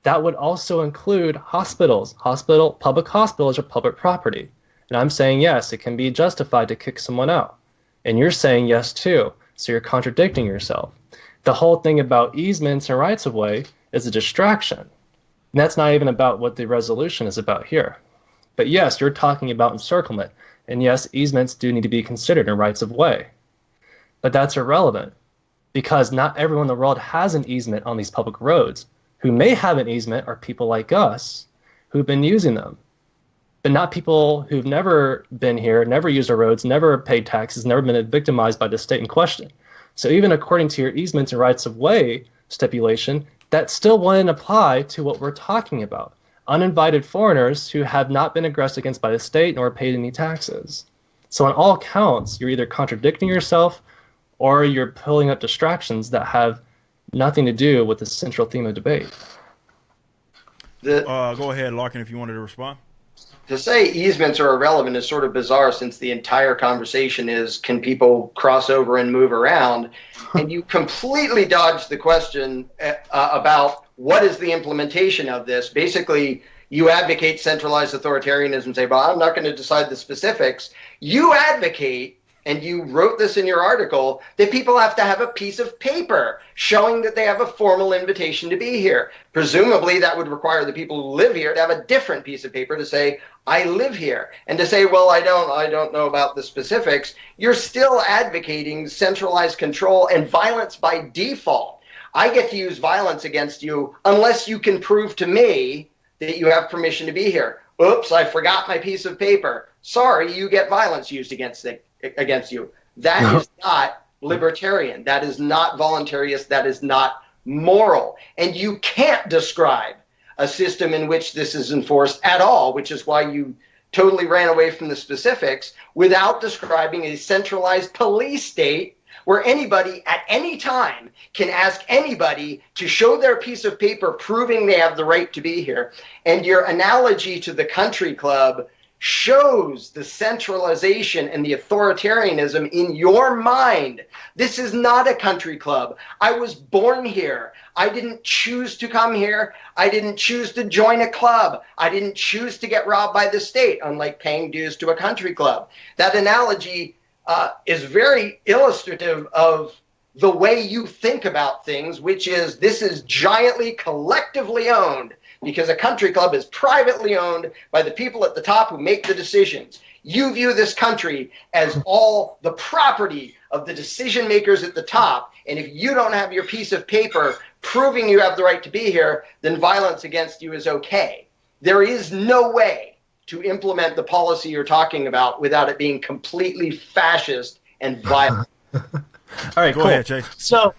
that would also include hospitals. Public hospitals are public property. And I'm saying, yes, it can be justified to kick someone out. And you're saying yes, too. So you're contradicting yourself. The whole thing about easements and rights of way is a distraction. And that's not even about what the resolution is about here. But yes, you're talking about encirclement. And yes, easements do need to be considered in rights of way. But that's irrelevant, because not everyone in the world has an easement on these public roads. Who may have an easement are people like us who've been using them, but not people who've never been here, never used our roads, never paid taxes, never been victimized by the state in question. So even according to your easements and rights of way stipulation, that still wouldn't apply to what we're talking about. Uninvited foreigners who have not been aggressed against by the state nor paid any taxes. So on all counts, you're either contradicting yourself or you're pulling up distractions that have nothing to do with the central theme of debate. Go ahead, Larken, if you wanted to respond. To say easements are irrelevant is sort of bizarre, since the entire conversation is, can people cross over and move around? And you completely dodged the question about what is the implementation of this. Basically, you advocate centralized authoritarianism, say, well, I'm not going to decide the specifics. You advocate, and you wrote this in your article, that people have to have a piece of paper showing that they have a formal invitation to be here. Presumably, that would require the people who live here to have a different piece of paper to say, I live here. And to say, well, I don't know about the specifics, you're still advocating centralized control and violence by default. I get to use violence against you unless you can prove to me that you have permission to be here. Oops, I forgot my piece of paper. Sorry, you get violence used against you. That is not libertarian. That is not voluntarist. That is not moral. And you can't describe a system in which this is enforced at all, which is why you totally ran away from the specifics, without describing a centralized police state where anybody at any time can ask anybody to show their piece of paper proving they have the right to be here. And your analogy to the country club shows the centralization and the authoritarianism in your mind. This is not a country club. I was born here. I didn't choose to come here. I didn't choose to join a club. I didn't choose to get robbed by the state, unlike paying dues to a country club. That analogy is very illustrative of the way you think about things, which is this is giantly collectively owned, because a country club is privately owned by the people at the top who make the decisions. You view this country as all the property of the decision makers at the top, and if you don't have your piece of paper proving you have the right to be here, then violence against you is okay. There is no way to implement the policy you're talking about without it being completely fascist and violent. All right, Go cool. ahead, Chase. So,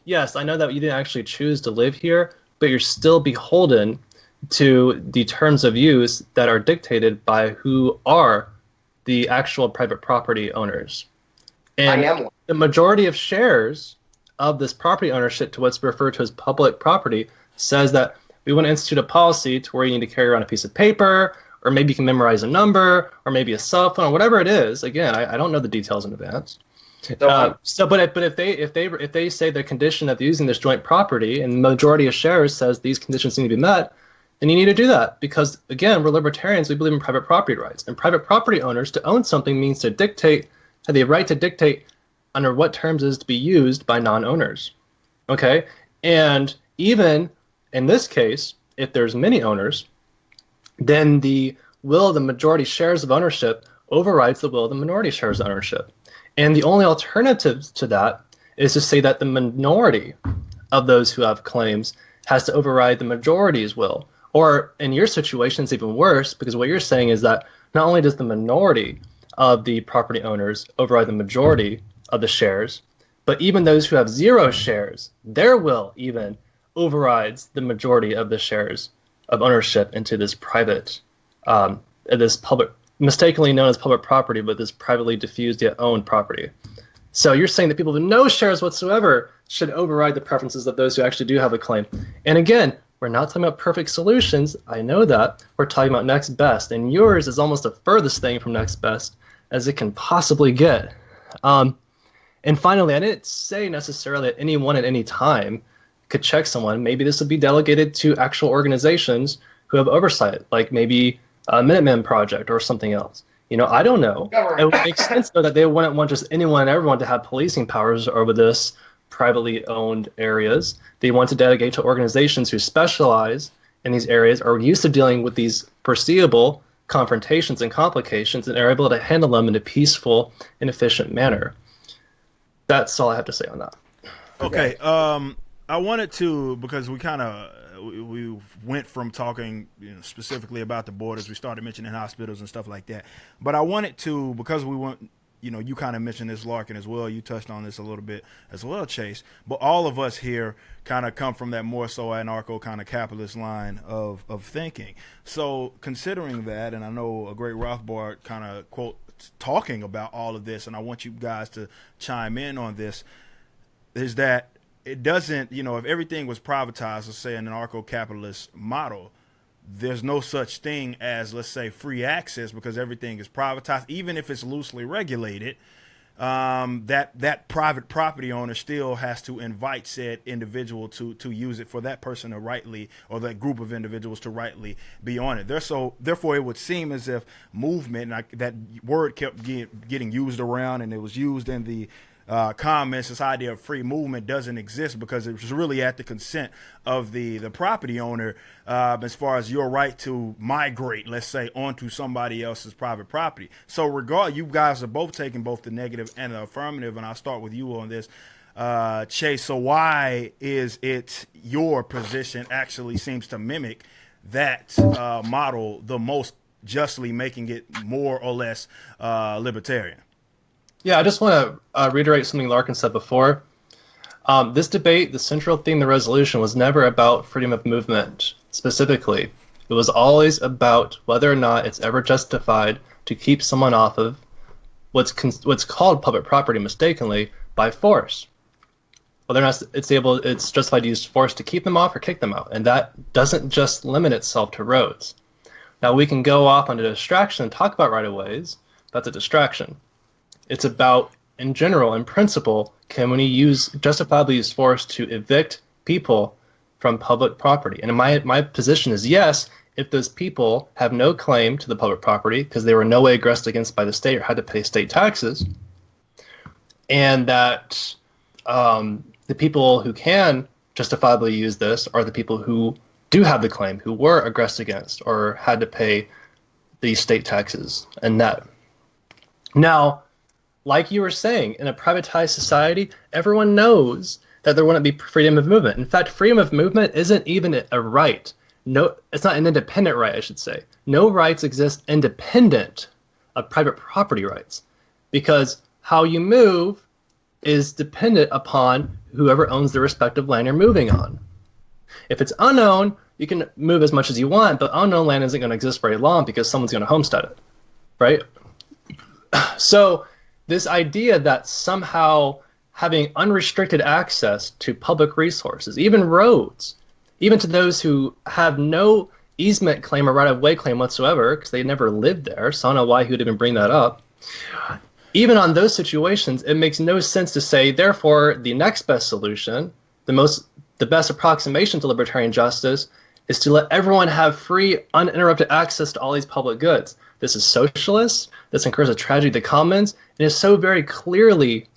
yes, I know that you didn't actually choose to live here, but you're still beholden to the terms of use that are dictated by who are the actual private property owners. And I am one. the majority of shares of this property ownership to what's referred to as public property says that we want to institute a policy to where you need to carry around a piece of paper, or maybe you can memorize a number, or maybe a cell phone, or whatever it is. Again, I don't know the details in advance. But if they say the condition of using this joint property and the majority of shares says these conditions need to be met, then you need to do that, because again, we're libertarians. We believe in private property rights, and private property owners, to own something means to dictate, have the right to dictate under what terms it is to be used by non-owners. Okay, and even in this case, if there's many owners, then the will of the majority shares of ownership overrides the will of the minority shares of ownership. And the only alternative to that is to say that the minority of those who have claims has to override the majority's will. Or in your situation, it's even worse, because what you're saying is that not only does the minority of the property owners override the majority of the shares, but even those who have 0 shares, their will even overrides the majority of the shares of ownership into this private, this public, mistakenly known as public property, but this privately diffused yet owned property. So you're saying that people with no shares whatsoever should override the preferences of those who actually do have a claim. And again, we're not talking about perfect solutions. I know that. We're talking about next best. And yours is almost the furthest thing from next best as it can possibly get. And finally, I didn't say necessarily that anyone at any time could check someone. Maybe this would be delegated to actual organizations who have oversight, like maybe a Minuteman Project or something else. I don't know. It would make sense, though, that they wouldn't want just anyone and everyone to have policing powers over this privately owned areas. They want to delegate to organizations who specialize in these areas, are used to dealing with these foreseeable confrontations and complications, and are able to handle them in a peaceful and efficient manner. That's all I have to say on that. Okay. I wanted to, because we went from talking specifically about the borders, we started mentioning hospitals and stuff like that. But I wanted to, because we want, you kind of mentioned this, Larken, as well. You touched on this a little bit as well, Chase. But all of us here kind of come from that more so anarcho kind of capitalist line of thinking. So considering that, and I know a great Rothbard kind of quote talking about all of this, and I want you guys to chime in on this, is that it doesn't, if everything was privatized, let's say an anarcho-capitalist model, there's no such thing as, let's say, free access, because everything is privatized. Even if it's loosely regulated, that private property owner still has to invite said individual to use it for that person to rightly, or that group of individuals to rightly be on it. Therefore, it would seem as if movement, that word kept getting used around, and it was used in the comments, this idea of free movement doesn't exist, because it was really at the consent of the property owner, as far as your right to migrate, let's say, onto somebody else's private property. So you guys are both taking both the negative and the affirmative, and I'll start with you on this, Chase. So why is it your position actually seems to mimic that model the most, justly making it more or less libertarian? Yeah, I just want to reiterate something Larken said before. This debate, the central theme of the resolution, was never about freedom of movement specifically. It was always about whether or not it's ever justified to keep someone off of what's called public property mistakenly by force. Whether or not it's justified to use force to keep them off or kick them out. And that doesn't just limit itself to roads. Now, we can go off on a distraction and talk about right-of-ways. That's a distraction. It's about, in general, in principle, can we justifiably use force to evict people from public property? And my position is yes, if those people have no claim to the public property because they were in no way aggressed against by the state or had to pay state taxes, and that the people who can justifiably use this are the people who do have the claim, who were aggressed against or had to pay the state taxes and that. Now, like you were saying, in a privatized society, everyone knows that there wouldn't be freedom of movement. In fact, freedom of movement isn't even a right. No, it's not an independent right, I should say. No rights exist independent of private property rights, because how you move is dependent upon whoever owns the respective land you're moving on. If it's unknown, you can move as much as you want, but unknown land isn't going to exist very long because someone's going to homestead it, right? So this idea that somehow having unrestricted access to public resources, even roads, even to those who have no easement claim or right-of-way claim whatsoever, because they never lived there, so I don't know why he would even bring that up. Even on those situations, it makes no sense to say, therefore, the next best solution, the best approximation to libertarian justice, is to let everyone have free, uninterrupted access to all these public goods. This is socialist. This encourages a tragedy of the commons. It is so very clearly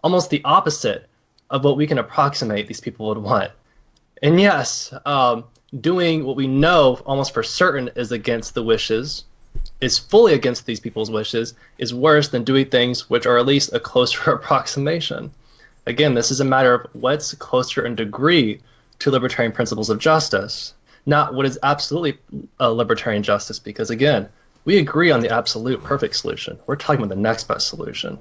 almost the opposite of what we can approximate these people would want. And yes, doing what we know almost for certain is against the wishes, is fully against these people's wishes, is worse than doing things which are at least a closer approximation. Again, this is a matter of what's closer in degree to libertarian principles of justice, not what is absolutely a libertarian justice, because again, we agree on the absolute perfect solution. We're talking about the next best solution.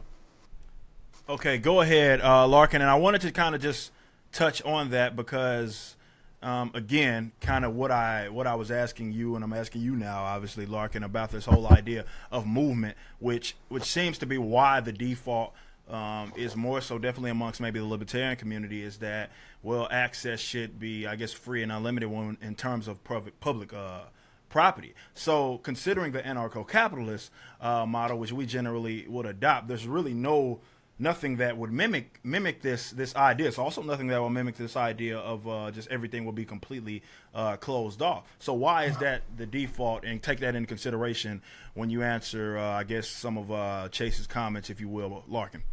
Okay, go ahead, Larken. And I wanted to kind of just touch on that because, again, kind of what I was asking you, and I'm asking you now, obviously, Larken, about this whole idea of movement, which seems to be why the default is more so definitely amongst maybe the libertarian community, is that, well, access should be, I guess, free and unlimited when, in terms of public property. So considering the anarcho-capitalist model, which we generally would adopt, there's really nothing that would mimic this idea. It's also nothing that will mimic this idea of just everything will be completely closed off. So why is that the default? And take that into consideration when you answer, I guess, some of Chase's comments, if you will, Larken.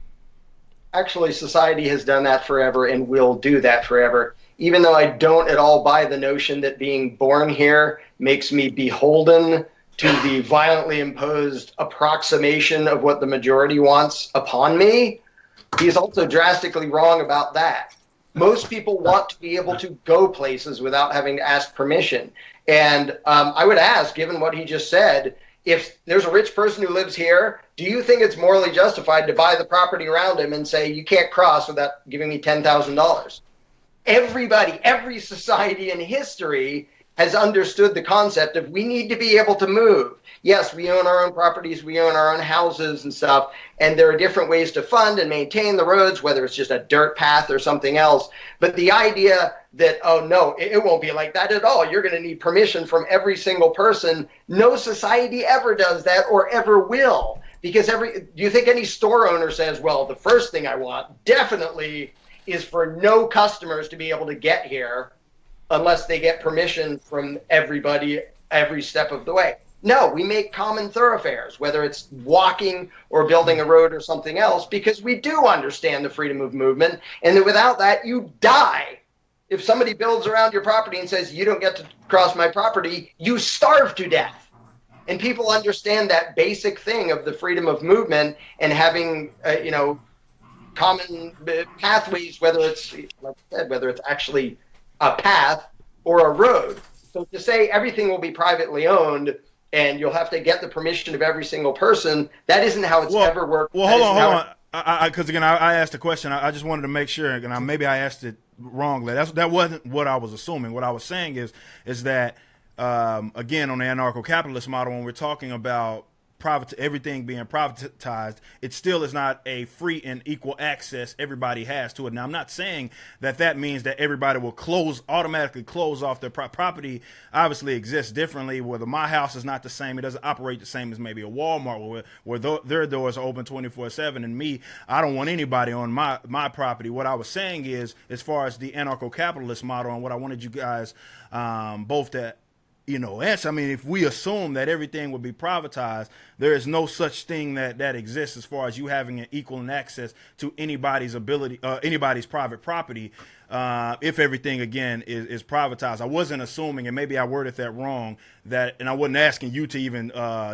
Actually, society has done that forever and will do that forever. Even though I don't at all buy the notion that being born here makes me beholden to the violently imposed approximation of what the majority wants upon me, he's also drastically wrong about that. Most people want to be able to go places without having to ask permission. And I would ask, given what he just said, if there's a rich person who lives here, do you think it's morally justified to buy the property around him and say, you can't cross without giving me $10,000? Everybody, every society in history has understood the concept of we need to be able to move. Yes, we own our own properties, we own our own houses and stuff, and there are different ways to fund and maintain the roads, whether it's just a dirt path or something else. But the idea that, oh no, it won't be like that at all, you're going to need permission from every single person, no society ever does that or ever will. Because do you think any store owner says, well, the first thing I want definitely is for no customers to be able to get here unless they get permission from everybody every step of the way? No, we make common thoroughfares, whether it's walking or building a road or something else, because we do understand the freedom of movement, and that without that, you die. If somebody builds around your property and says, you don't get to cross my property, you starve to death. And people understand that basic thing of the freedom of movement and having, common pathways, whether it's, like I said, whether it's actually a path or a road. So to say everything will be privately owned and you'll have to get the permission of every single person, that isn't how it's ever worked. Well, hold on. Because again, I asked a question. I just wanted to make sure, and maybe I asked it wrongly. That wasn't what I was assuming. What I was saying is that, again, on the anarcho-capitalist model, when we're talking about everything being privatized, it still is not a free and equal access everybody has to it. Now, I'm not saying that means that everybody will automatically close off their property. Obviously exists differently, whether my house is not the same. It doesn't operate the same as maybe a Walmart where their doors are open 24/7, and me, I don't want anybody on my property. What I was saying is, as far as the anarcho-capitalist model, and what I wanted you guys both to answer. I mean, if we assume that everything would be privatized, there is no such thing that exists as far as you having an equal access to anybody's private property. If everything again is privatized, I wasn't assuming, and maybe I worded that wrong, and I wasn't asking you to even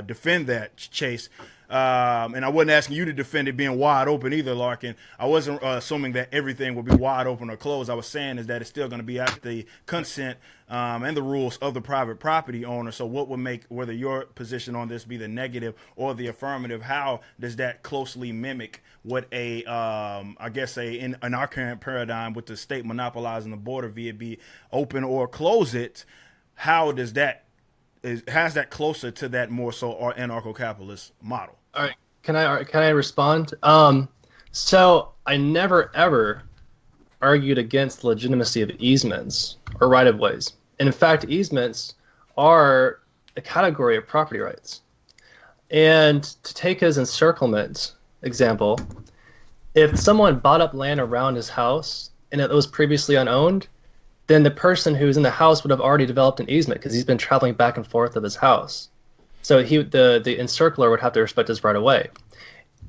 defend that, Chase. And I wasn't asking you to defend it being wide open either, Larkin. I wasn't assuming that everything would be wide open or closed. I was saying is that it's still going to be at the consent and the rules of the private property owner. So what would make whether your position on this be the negative or the affirmative? How does that closely mimic what I guess in our current paradigm with the state monopolizing the border via be open or close it? How does that has that closer to that more so anarcho-capitalist model? All right, can I respond? So I never ever argued against the legitimacy of easements or right-of-ways. And in fact, easements are a category of property rights. And to take his encirclement example, if someone bought up land around his house and it was previously unowned, then the person who's in the house would have already developed an easement because he's been traveling back and forth of his house. So the encircler would have to respect his right of way.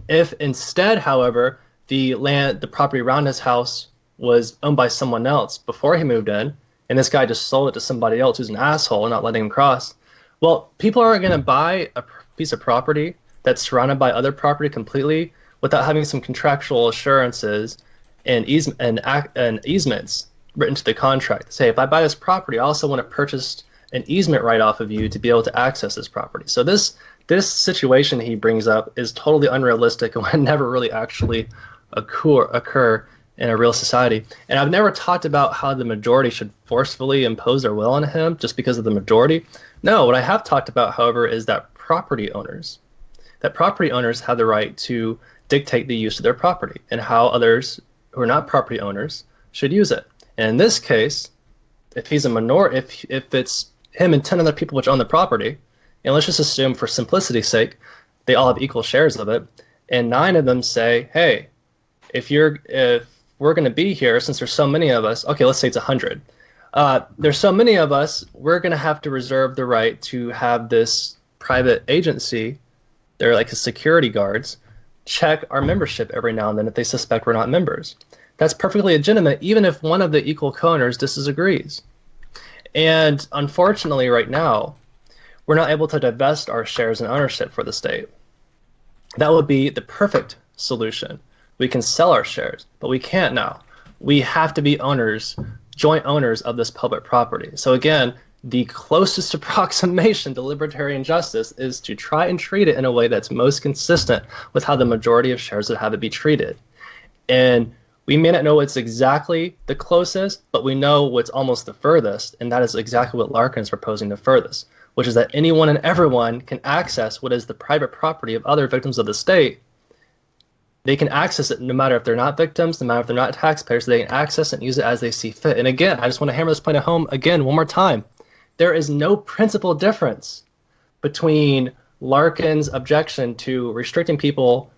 If instead, however, the property around his house was owned by someone else before he moved in, and this guy just sold it to somebody else who's an asshole and not letting him cross, well, people aren't going to buy a piece of property that's surrounded by other property completely without having some contractual assurances and easements written to the contract. Say, if I buy this property, I also want to purchase an easement right off of you to be able to access this property. So this situation he brings up is totally unrealistic and would never really actually occur in a real society. And I've never talked about how the majority should forcefully impose their will on him just because of the majority. No, what I have talked about, however, is that property owners have the right to dictate the use of their property and how others who are not property owners should use it. And in this case, if he's a minority, if it's him and 10 other people which own the property, and let's just assume for simplicity's sake, they all have equal shares of it, and 9 of them say, hey, if we're going to be here, since there's so many of us, okay, let's say it's 100. There's so many of us, we're going to have to reserve the right to have this private agency, they're like security guards, check our membership every now and then if they suspect we're not members. That's perfectly legitimate, even if one of the equal co-owners disagrees. And unfortunately, right now, we're not able to divest our shares and ownership for the state. That would be the perfect solution. We can sell our shares, but we can't now. We have to be owners, joint owners of this public property. So again, the closest approximation to libertarian justice is to try and treat it in a way that's most consistent with how the majority of shares would have it be treated. And we may not know what's exactly the closest, but we know what's almost the furthest, and that is exactly what Larken is proposing the furthest, which is that anyone and everyone can access what is the private property of other victims of the state. They can access it no matter if they're not victims, no matter if they're not taxpayers, so they can access it and use it as they see fit. And again, I just want to hammer this point at home again one more time. There is no principal difference between Larken's objection to restricting people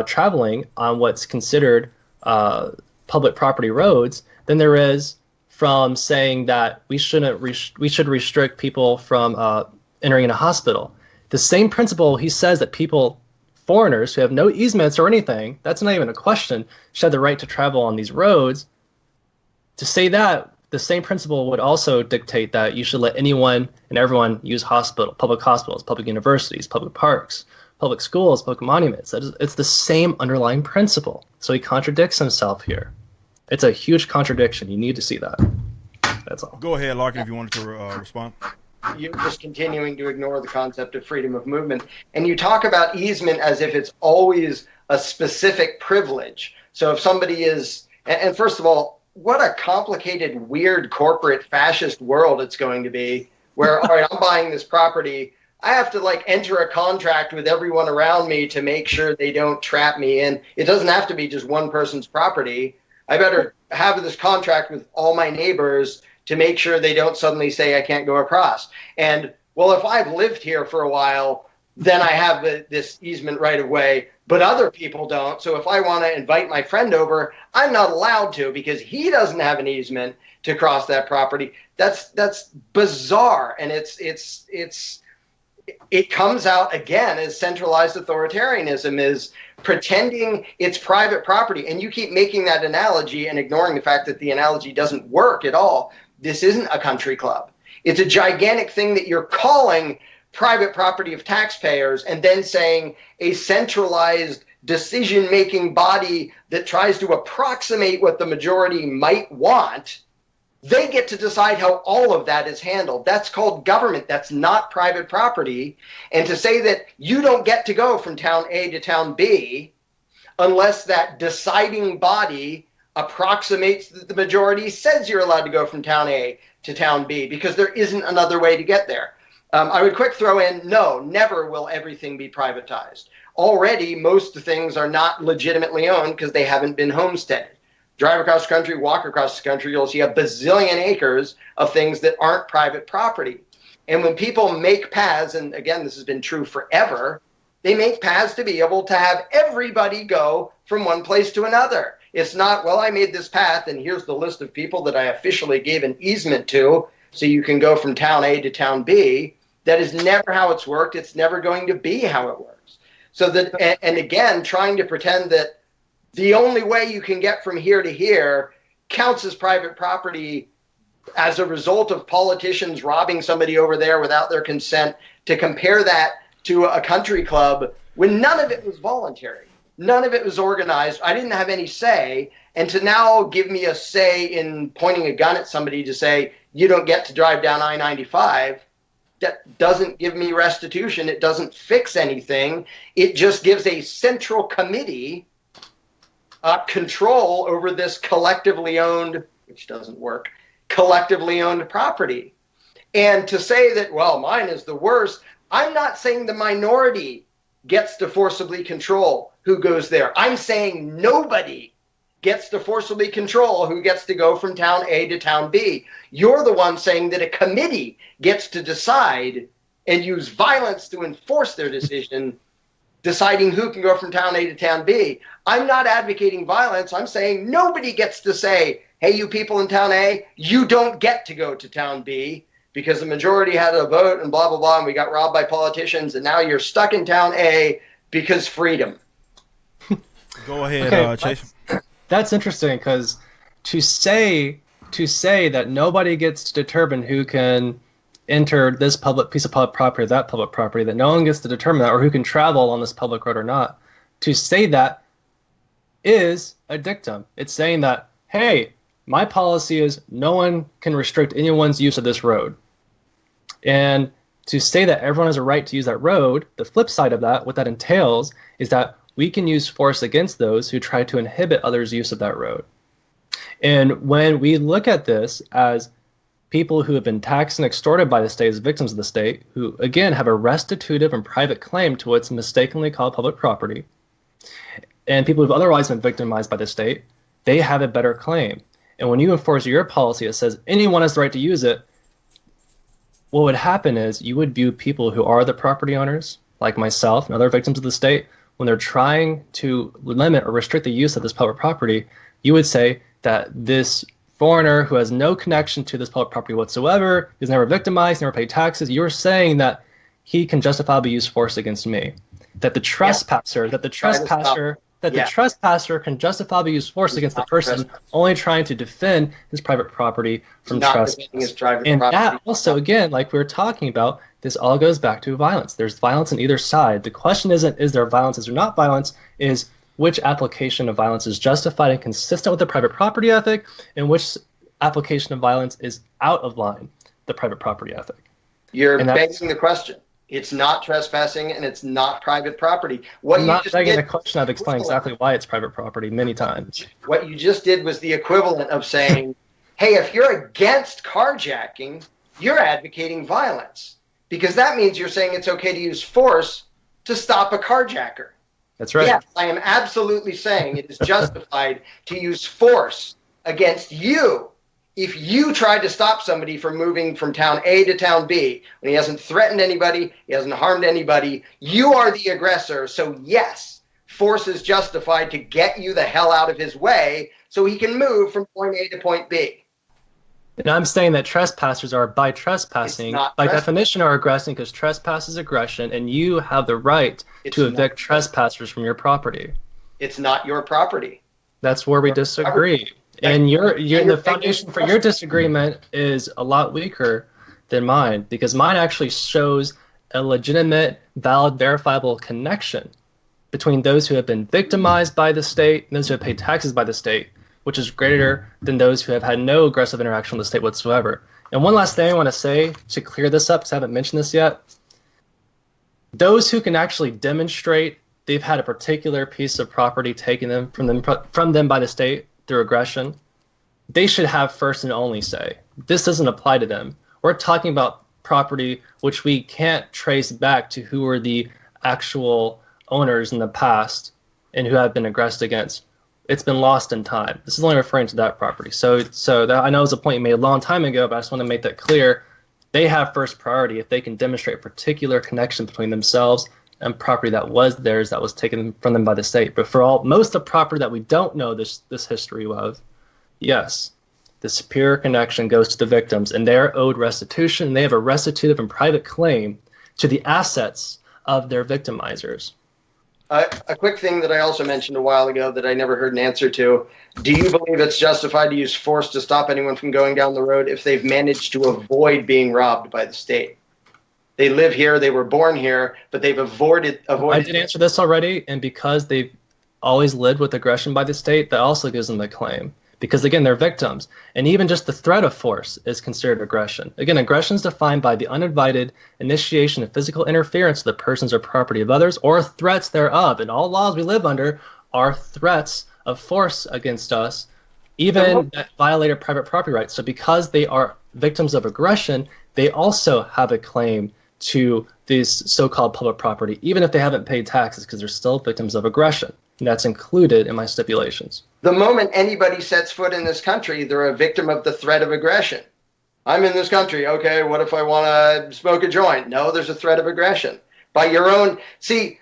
traveling on what's considered public property roads than there is from saying that we should restrict people from entering in a hospital. The same principle he says that foreigners who have no easements or anything, that's not even a question, should have the right to travel on these roads. To say that, the same principle would also dictate that you should let anyone and everyone use public hospitals, public universities, public parks, public schools, public monuments. It's the same underlying principle. So he contradicts himself here. It's a huge contradiction. You need to see that. That's all. Go ahead, Larkin, if you wanted to respond. You're just continuing to ignore the concept of freedom of movement. And you talk about easement as if it's always a specific privilege. So if somebody is, and first of all, what a complicated, weird, corporate, fascist world it's going to be where, all right, I'm buying this property. I have to enter a contract with everyone around me to make sure they don't trap me in. It doesn't have to be just one person's property. I better have this contract with all my neighbors to make sure they don't suddenly say I can't go across. And, well, if I've lived here for a while, then I have this easement right of way, but other people don't. So if I want to invite my friend over, I'm not allowed to because he doesn't have an easement to cross that property. That's bizarre. And it comes out again as centralized authoritarianism is pretending it's private property. And you keep making that analogy and ignoring the fact that the analogy doesn't work at all. This isn't a country club. It's a gigantic thing that you're calling private property of taxpayers and then saying a centralized decision-making body that tries to approximate what the majority might want, they get to decide how all of that is handled. That's called government. That's not private property. And to say that you don't get to go from town A to town B unless that deciding body approximates that the majority says you're allowed to go from town A to town B, because there isn't another way to get there. I would quick throw in, no, never will everything be privatized. Already, most things are not legitimately owned because they haven't been homesteaded. Drive across the country, walk across the country, you'll see a bazillion acres of things that aren't private property. And when people make paths, and again, this has been true forever, they make paths to be able to have everybody go from one place to another. It's not, well, I made this path, and here's the list of people that I officially gave an easement to, so you can go from town A to town B. That is never how it's worked. It's never going to be how it works. So that, and again, trying to pretend that the only way you can get from here to here counts as private property as a result of politicians robbing somebody over there without their consent, to compare that to a country club when none of it was voluntary. None of it was organized. I didn't have any say. And to now give me a say in pointing a gun at somebody to say, you don't get to drive down I-95, that doesn't give me restitution. It doesn't fix anything. It just gives a central committee control over this collectively owned, which doesn't work, collectively owned property. And to say that, well, mine is the worst, I'm not saying the minority gets to forcibly control who goes there. I'm saying nobody gets to forcibly control who gets to go from town A to town B. You're the one saying that a committee gets to decide and use violence to enforce their decision, deciding who can go from town A to town B. I'm not advocating violence. I'm saying nobody gets to say, hey, you people in town A, you don't get to go to town B because the majority had a vote and blah, blah, blah, and we got robbed by politicians, and now you're stuck in town A because freedom. Go ahead, Okay, Chase. That's interesting, because to say that nobody gets to determine who can enter this public piece of public property or that public property, that no one gets to determine that, or who can travel on this public road or not, to say that is a dictum. It's saying that, hey, my policy is no one can restrict anyone's use of this road. And to say that everyone has a right to use that road, the flip side of that, what that entails, is that we can use force against those who try to inhibit others' use of that road. And when we look at this as people who have been taxed and extorted by the state as victims of the state, who, again, have a restitutive and private claim to what's mistakenly called public property, and people who've otherwise been victimized by the state, they have a better claim. And when you enforce your policy that says anyone has the right to use it, what would happen is you would view people who are the property owners, like myself and other victims of the state, when they're trying to limit or restrict the use of this public property, you would say that this foreigner who has no connection to this public property whatsoever, who's never victimized, never paid taxes, you're saying that he can justifiably use force against me. That the trespasser, the trespasser can justifiably use force against the person only trying to defend his private property from trespass. And that also, again, like we were talking about, this all goes back to violence. There's violence on either side. The question isn't, is there violence, is there not violence, is which application of violence is justified and consistent with the private property ethic, and which application of violence is out of line, the private property ethic. You're begging the question. It's not trespassing and it's not private property. I'm not begging the question. I've explained exactly why it's private property many times. What you just did was the equivalent of saying, hey, if you're against carjacking, you're advocating violence. Because that means you're saying it's okay to use force to stop a carjacker. That's right. Yes, I am absolutely saying it is justified to use force against you if you tried to stop somebody from moving from town A to town B, when he hasn't threatened anybody, he hasn't harmed anybody, you are the aggressor. So yes, force is justified to get you the hell out of his way so he can move from point A to point B. And I'm saying that trespassers are, by trespassing, by definition, are aggressing, because trespass is aggression, and you have the right to evict trespassers from your property. It's not your property. That's where we disagree. And the foundation for your disagreement is a lot weaker than mine, because mine actually shows a legitimate, valid, verifiable connection between those who have been victimized by the state and those who have paid taxes by the state, which is greater than those who have had no aggressive interaction with the state whatsoever. And one last thing I want to say to clear this up, because I haven't mentioned this yet. Those who can actually demonstrate they've had a particular piece of property taken from them by the state through aggression, they should have first and only say. This doesn't apply to them. We're talking about property which we can't trace back to who were the actual owners in the past and who have been aggressed against. It's been lost in time. This is only referring to that property. So that, I know it was a point you made a long time ago, but I just want to make that clear. They have first priority if they can demonstrate a particular connection between themselves and property that was theirs that was taken from them by the state. But for most of the property that we don't know this history of, yes, the superior connection goes to the victims, and they're owed restitution, and they have a restitutive and private claim to the assets of their victimizers. A quick thing that I also mentioned a while ago that I never heard an answer to. Do you believe it's justified to use force to stop anyone from going down the road if they've managed to avoid being robbed by the state? They live here, they were born here, but they've avoided. I did answer this already, and because they've always lived with aggression by the state, that also gives them the claim. Because, again, they're victims. And even just the threat of force is considered aggression. Again, aggression is defined by the uninvited initiation of physical interference with the persons or property of others or threats thereof. And all laws we live under are threats of force against us, even that violate our private property rights. So because they are victims of aggression, they also have a claim to these so-called public property, even if they haven't paid taxes, because they're still victims of aggression. And that's included in my stipulations. The moment anybody sets foot in this country, they're a victim of the threat of aggression. I'm in this country. Okay, what if I want to smoke a joint? No, there's a threat of aggression. By your own... See,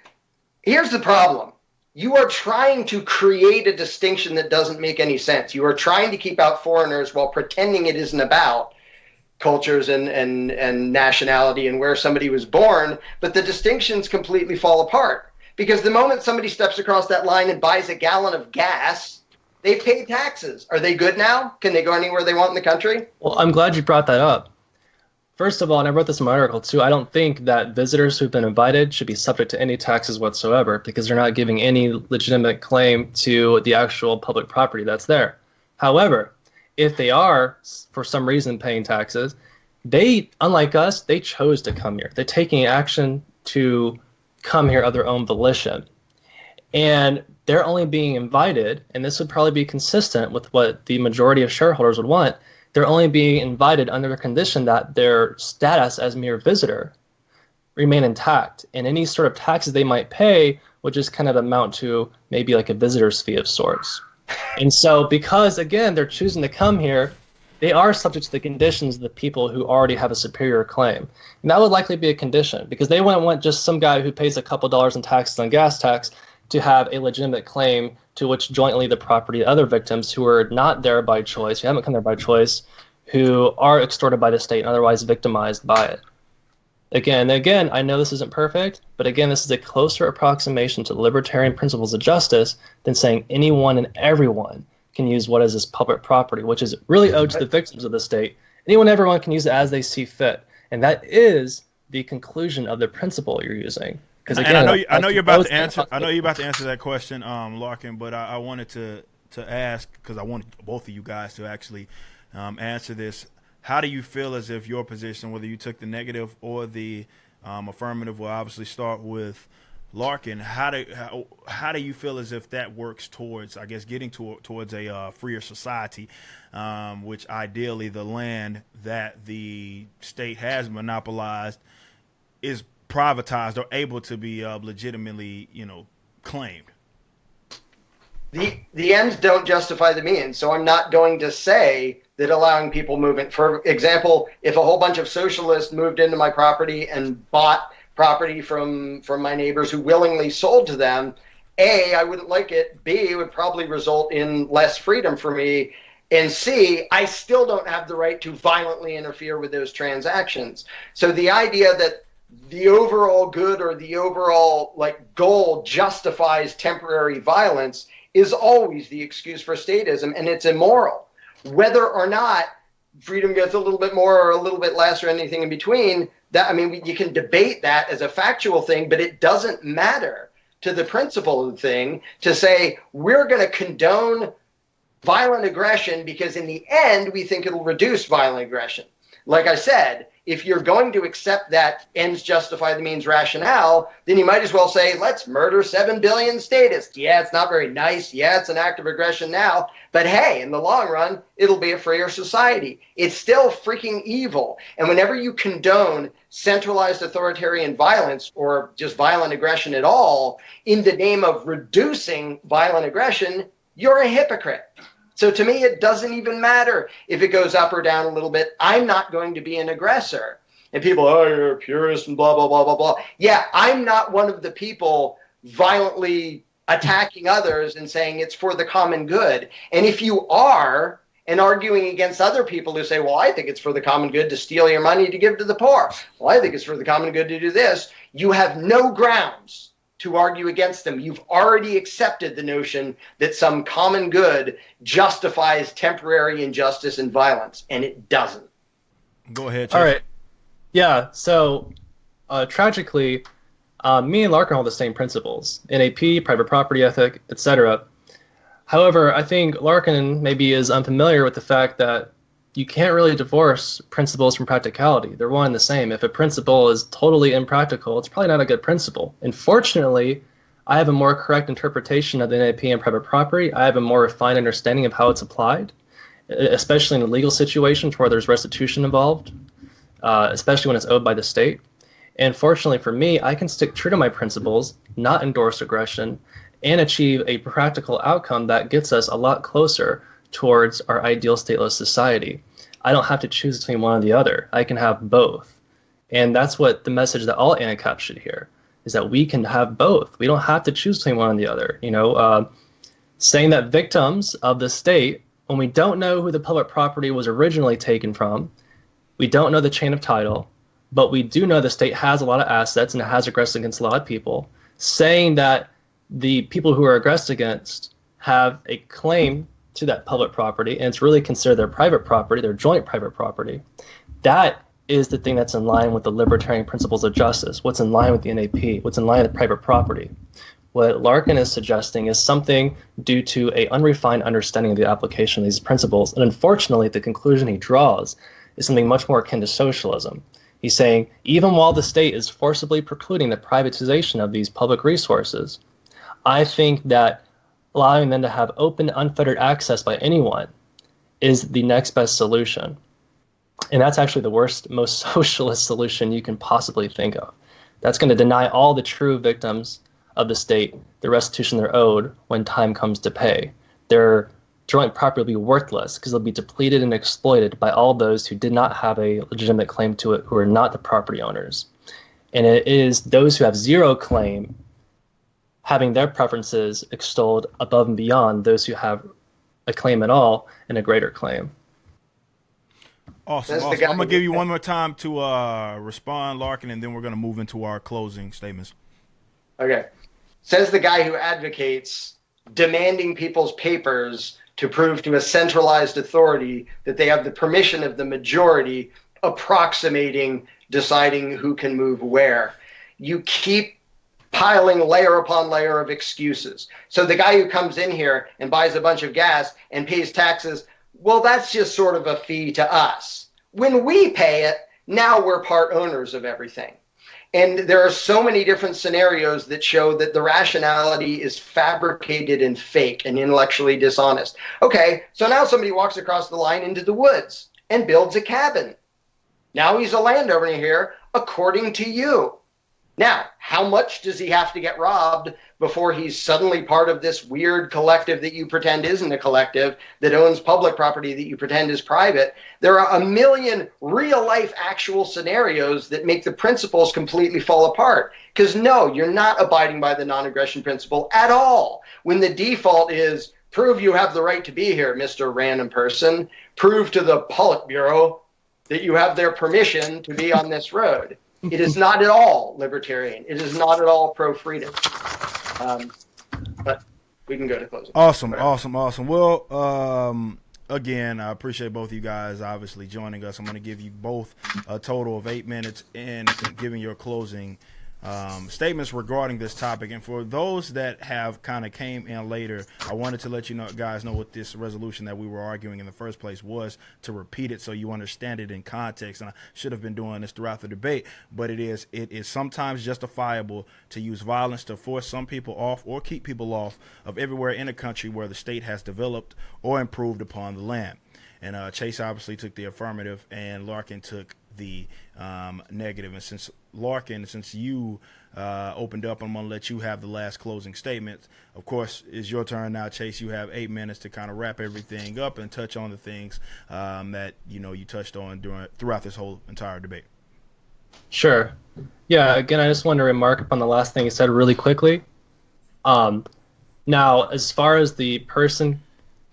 here's the problem. You are trying to create a distinction that doesn't make any sense. You are trying to keep out foreigners while pretending it isn't about cultures and nationality and where somebody was born, but the distinctions completely fall apart. Because the moment somebody steps across that line and buys a gallon of gas, they pay taxes. Are they good now? Can they go anywhere they want in the country? Well, I'm glad you brought that up. First of all, and I wrote this in my article too, I don't think that visitors who've been invited should be subject to any taxes whatsoever because they're not giving any legitimate claim to the actual public property that's there. However, if they are, for some reason, paying taxes, they, unlike us, they chose to come here. They're taking action to come here of their own volition. And they're only being invited, and this would probably be consistent with what the majority of shareholders would want, they're only being invited under the condition that their status as mere visitor remain intact. And any sort of taxes they might pay would just kind of amount to maybe like a visitor's fee of sorts. And so because, again, they're choosing to come here, they are subject to the conditions of the people who already have a superior claim. And that would likely be a condition because they wouldn't want just some guy who pays a couple dollars in taxes on gas tax to have a legitimate claim to which jointly the property of other victims who are not there by choice, who haven't come there by choice, who are extorted by the state and otherwise victimized by it. Again, I know this isn't perfect, but again, this is a closer approximation to the libertarian principles of justice than saying anyone and everyone can use what is this public property, which is really owed to the victims of the state. Anyone, everyone can use it as they see fit, and that is the conclusion of the principle you're using. Because again, I know you're about to answer. I know you're about to answer that question, Larken. But I wanted to ask because I want both of you guys to actually answer this. How do you feel as if your position, whether you took the negative or the affirmative, will obviously start with Larken. How do you feel as if that works towards, I guess, getting towards a freer society, which ideally the land that the state has monopolized is privatized or able to be legitimately, claimed? The ends don't justify the means, so I'm not going to say that allowing people movement. For example, if a whole bunch of socialists moved into my property and bought property from my neighbors who willingly sold to them, A, I wouldn't like it. B, it would probably result in less freedom for me. And C, I still don't have the right to violently interfere with those transactions. So the idea that the overall good or the overall goal justifies temporary violence is always the excuse for statism, and it's immoral. Whether or not freedom gets a little bit more or a little bit less or anything in between, That, I mean, you can debate that as a factual thing, but it doesn't matter to the principle of the thing to say we're going to condone violent aggression because in the end we think it'll reduce violent aggression. Like I said, if you're going to accept that ends justify the means rationale, then you might as well say, let's murder 7 billion statists. Yeah, it's not very nice. Yeah, it's an act of aggression now. But hey, in the long run, it'll be a freer society. It's still freaking evil. And whenever you condone centralized authoritarian violence or just violent aggression at all in the name of reducing violent aggression, you're a hypocrite. So to me, it doesn't even matter if it goes up or down a little bit. I'm not going to be an aggressor. And people, oh, you're a purist and blah, blah, blah, blah, blah. Yeah, I'm not one of the people violently attacking others and saying it's for the common good. And if you are, and arguing against other people who say, well, I think it's for the common good to steal your money to give to the poor. Well, I think it's for the common good to do this. You have no grounds to argue against them. You've already accepted the notion that some common good justifies temporary injustice and violence, and it doesn't. Go ahead, All right. Yeah, so tragically, me and Larken hold the same principles, NAP, private property ethic, etc. However, I think Larken maybe is unfamiliar with the fact that you can't really divorce principles from practicality. They're one and the same. If a principle is totally impractical, it's probably not a good principle. And fortunately, I have a more correct interpretation of the NAP and private property. I have a more refined understanding of how it's applied, especially in legal situations where there's restitution involved, especially when it's owed by the state. And fortunately for me, I can stick true to my principles, not endorse aggression, and achieve a practical outcome that gets us a lot closer towards our ideal stateless society. I don't have to choose between one or the other. I can have both. And that's what the message that all ANCAPs should hear, is that we can have both. We don't have to choose between one or the other. Saying that victims of the state, when we don't know who the public property was originally taken from, we don't know the chain of title, but we do know the state has a lot of assets and it has aggressed against a lot of people, saying that the people who are aggressed against have a claim to that public property, and it's really considered their private property, their joint private property. That is the thing that's in line with the libertarian principles of justice, what's in line with the NAP, what's in line with private property. What Larken is suggesting is something due to an unrefined understanding of the application of these principles, and unfortunately the conclusion he draws is something much more akin to socialism. He's saying, even while the state is forcibly precluding the privatization of these public resources, I think that allowing them to have open, unfettered access by anyone is the next best solution. And that's actually the worst, most socialist solution you can possibly think of. That's going to deny all the true victims of the state the restitution they're owed when time comes to pay. Their joint property will be worthless because they'll be depleted and exploited by all those who did not have a legitimate claim to it, who are not the property owners. And it is those who have zero claim having their preferences extolled above and beyond those who have a claim at all and a greater claim. Awesome. I'm going to give you one more time to respond, Larken, and then we're going to move into our closing statements. Okay. Says the guy who advocates demanding people's papers to prove to a centralized authority that they have the permission of the majority approximating deciding who can move where. You keep piling layer upon layer of excuses. So the guy who comes in here and buys a bunch of gas and pays taxes, well, that's just sort of a fee to us. When we pay it, now we're part owners of everything. And there are so many different scenarios that show that the rationality is fabricated and fake and intellectually dishonest. Okay, so now somebody walks across the line into the woods and builds a cabin. Now he's a landowner here, according to you. Now, how much does he have to get robbed before he's suddenly part of this weird collective that you pretend isn't a collective, that owns public property that you pretend is private? There are a million real-life actual scenarios that make the principles completely fall apart. Because no, you're not abiding by the non-aggression principle at all. When the default is, prove you have the right to be here, Mr. Random Person. Prove to the Politburo that you have their permission to be on this road. It is not at all libertarian. It is not at all pro-freedom. But we can go to closing. Awesome. Well, again, I appreciate both of you guys obviously joining us. I'm going to give you both a total of 8 minutes in giving your closing statements regarding this topic. And for those that have kind of came in later, I wanted to let you guys know what this resolution that we were arguing in the first place was, to repeat it so you understand it in context. And I should have been doing this throughout the debate, but it is sometimes justifiable to use violence to force some people off or keep people off of everywhere in a country where the state has developed or improved upon the land. And Chase obviously took the affirmative, and Larken took the negative. And since you opened up, I'm going to let you have the last closing statement. Of course, it's your turn now, Chase. You have 8 minutes to kind of wrap everything up and touch on the things that you touched on throughout this whole entire debate. Sure. Yeah, again, I just want to remark upon the last thing you said really quickly. Now, as far as the person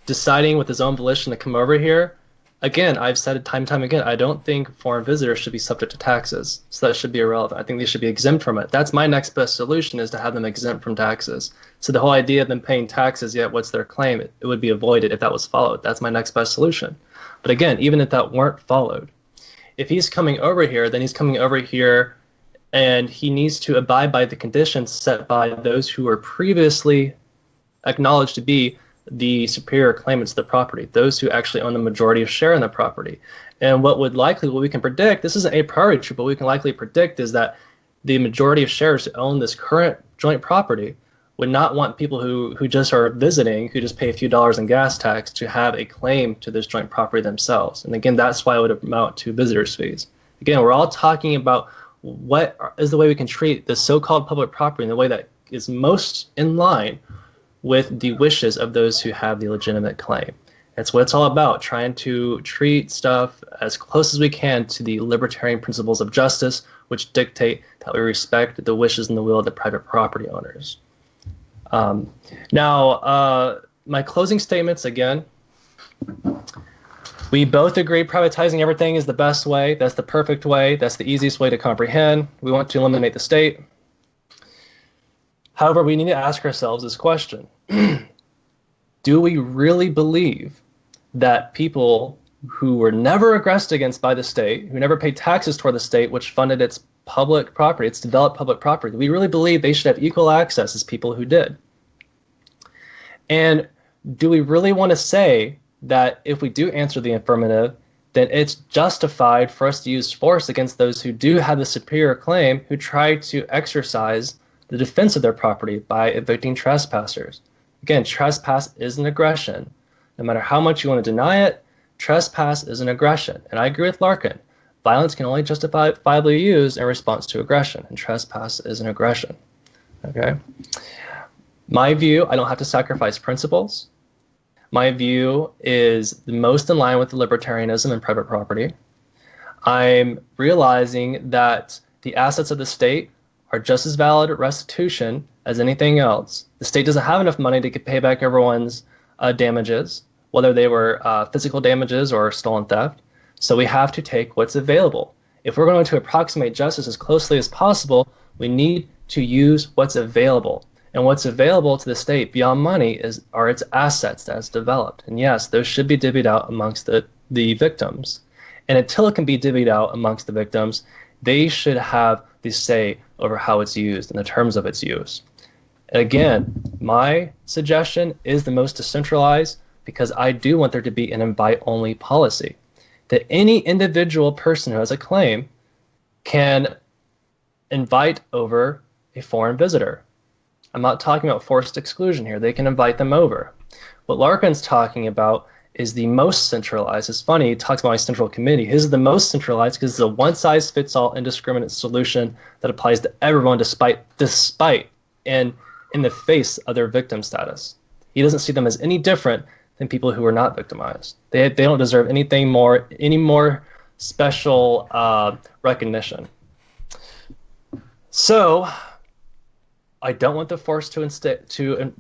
deciding with his own volition to come over here, again, I've said it time and time again, I don't think foreign visitors should be subject to taxes. So that should be irrelevant. I think they should be exempt from it. That's my next best solution, is to have them exempt from taxes. So the whole idea of them paying taxes, yet what's their claim, it would be avoided if that was followed. That's my next best solution. But again, even if that weren't followed, if he's coming over here, then he's coming over here and he needs to abide by the conditions set by those who were previously acknowledged to be the superior claimants to the property, those who actually own the majority of share in the property. And what we can predict, this isn't a priori true, but we can likely predict is that the majority of shares who own this current joint property would not want people who just are visiting, who just pay a few dollars in gas tax, to have a claim to this joint property themselves. And again, that's why it would amount to visitors' fees. Again, we're all talking about what is the way we can treat the so-called public property in the way that is most in line with the wishes of those who have the legitimate claim. That's what it's all about, trying to treat stuff as close as we can to the libertarian principles of justice, which dictate that we respect the wishes and the will of the private property owners. Now, my closing statements, again, we both agree privatizing everything is the best way. That's the perfect way. That's the easiest way to comprehend. We want to eliminate the state. However, we need to ask ourselves this question. Do we really believe that people who were never aggressed against by the state, who never paid taxes toward the state, which funded its public property, its developed public property, do we really believe they should have equal access as people who did? And do we really want to say that if we do answer the affirmative, then it's justified for us to use force against those who do have the superior claim, who try to exercise the defense of their property by evicting trespassers? Again, trespass is an aggression. No matter how much you want to deny it, trespass is an aggression. And I agree with Larken. Violence can only justifiably be used in response to aggression, and trespass is an aggression. Okay? My view, I don't have to sacrifice principles. My view is the most in line with libertarianism and private property. I'm realizing that the assets of the state are just as valid restitution as anything else. The state doesn't have enough money to pay back everyone's damages, whether they were physical damages or stolen theft. So we have to take what's available. If we're going to approximate justice as closely as possible, we need to use what's available. And what's available to the state beyond money are its assets that's developed. And yes, those should be divvied out amongst the victims. And until it can be divvied out amongst the victims, they should have the say over how it's used and the terms of its use. And again, my suggestion is the most decentralized, because I do want there to be an invite-only policy, that any individual person who has a claim can invite over a foreign visitor. I'm not talking about forced exclusion here. They can invite them over. What Larken's talking about is the most centralized. It's funny, he talks about a central committee. His is the most centralized because it's a one-size-fits-all indiscriminate solution that applies to everyone despite and in the face of their victim status. He doesn't see them as any different than people who are not victimized. They don't deserve any more special recognition. So I don't want the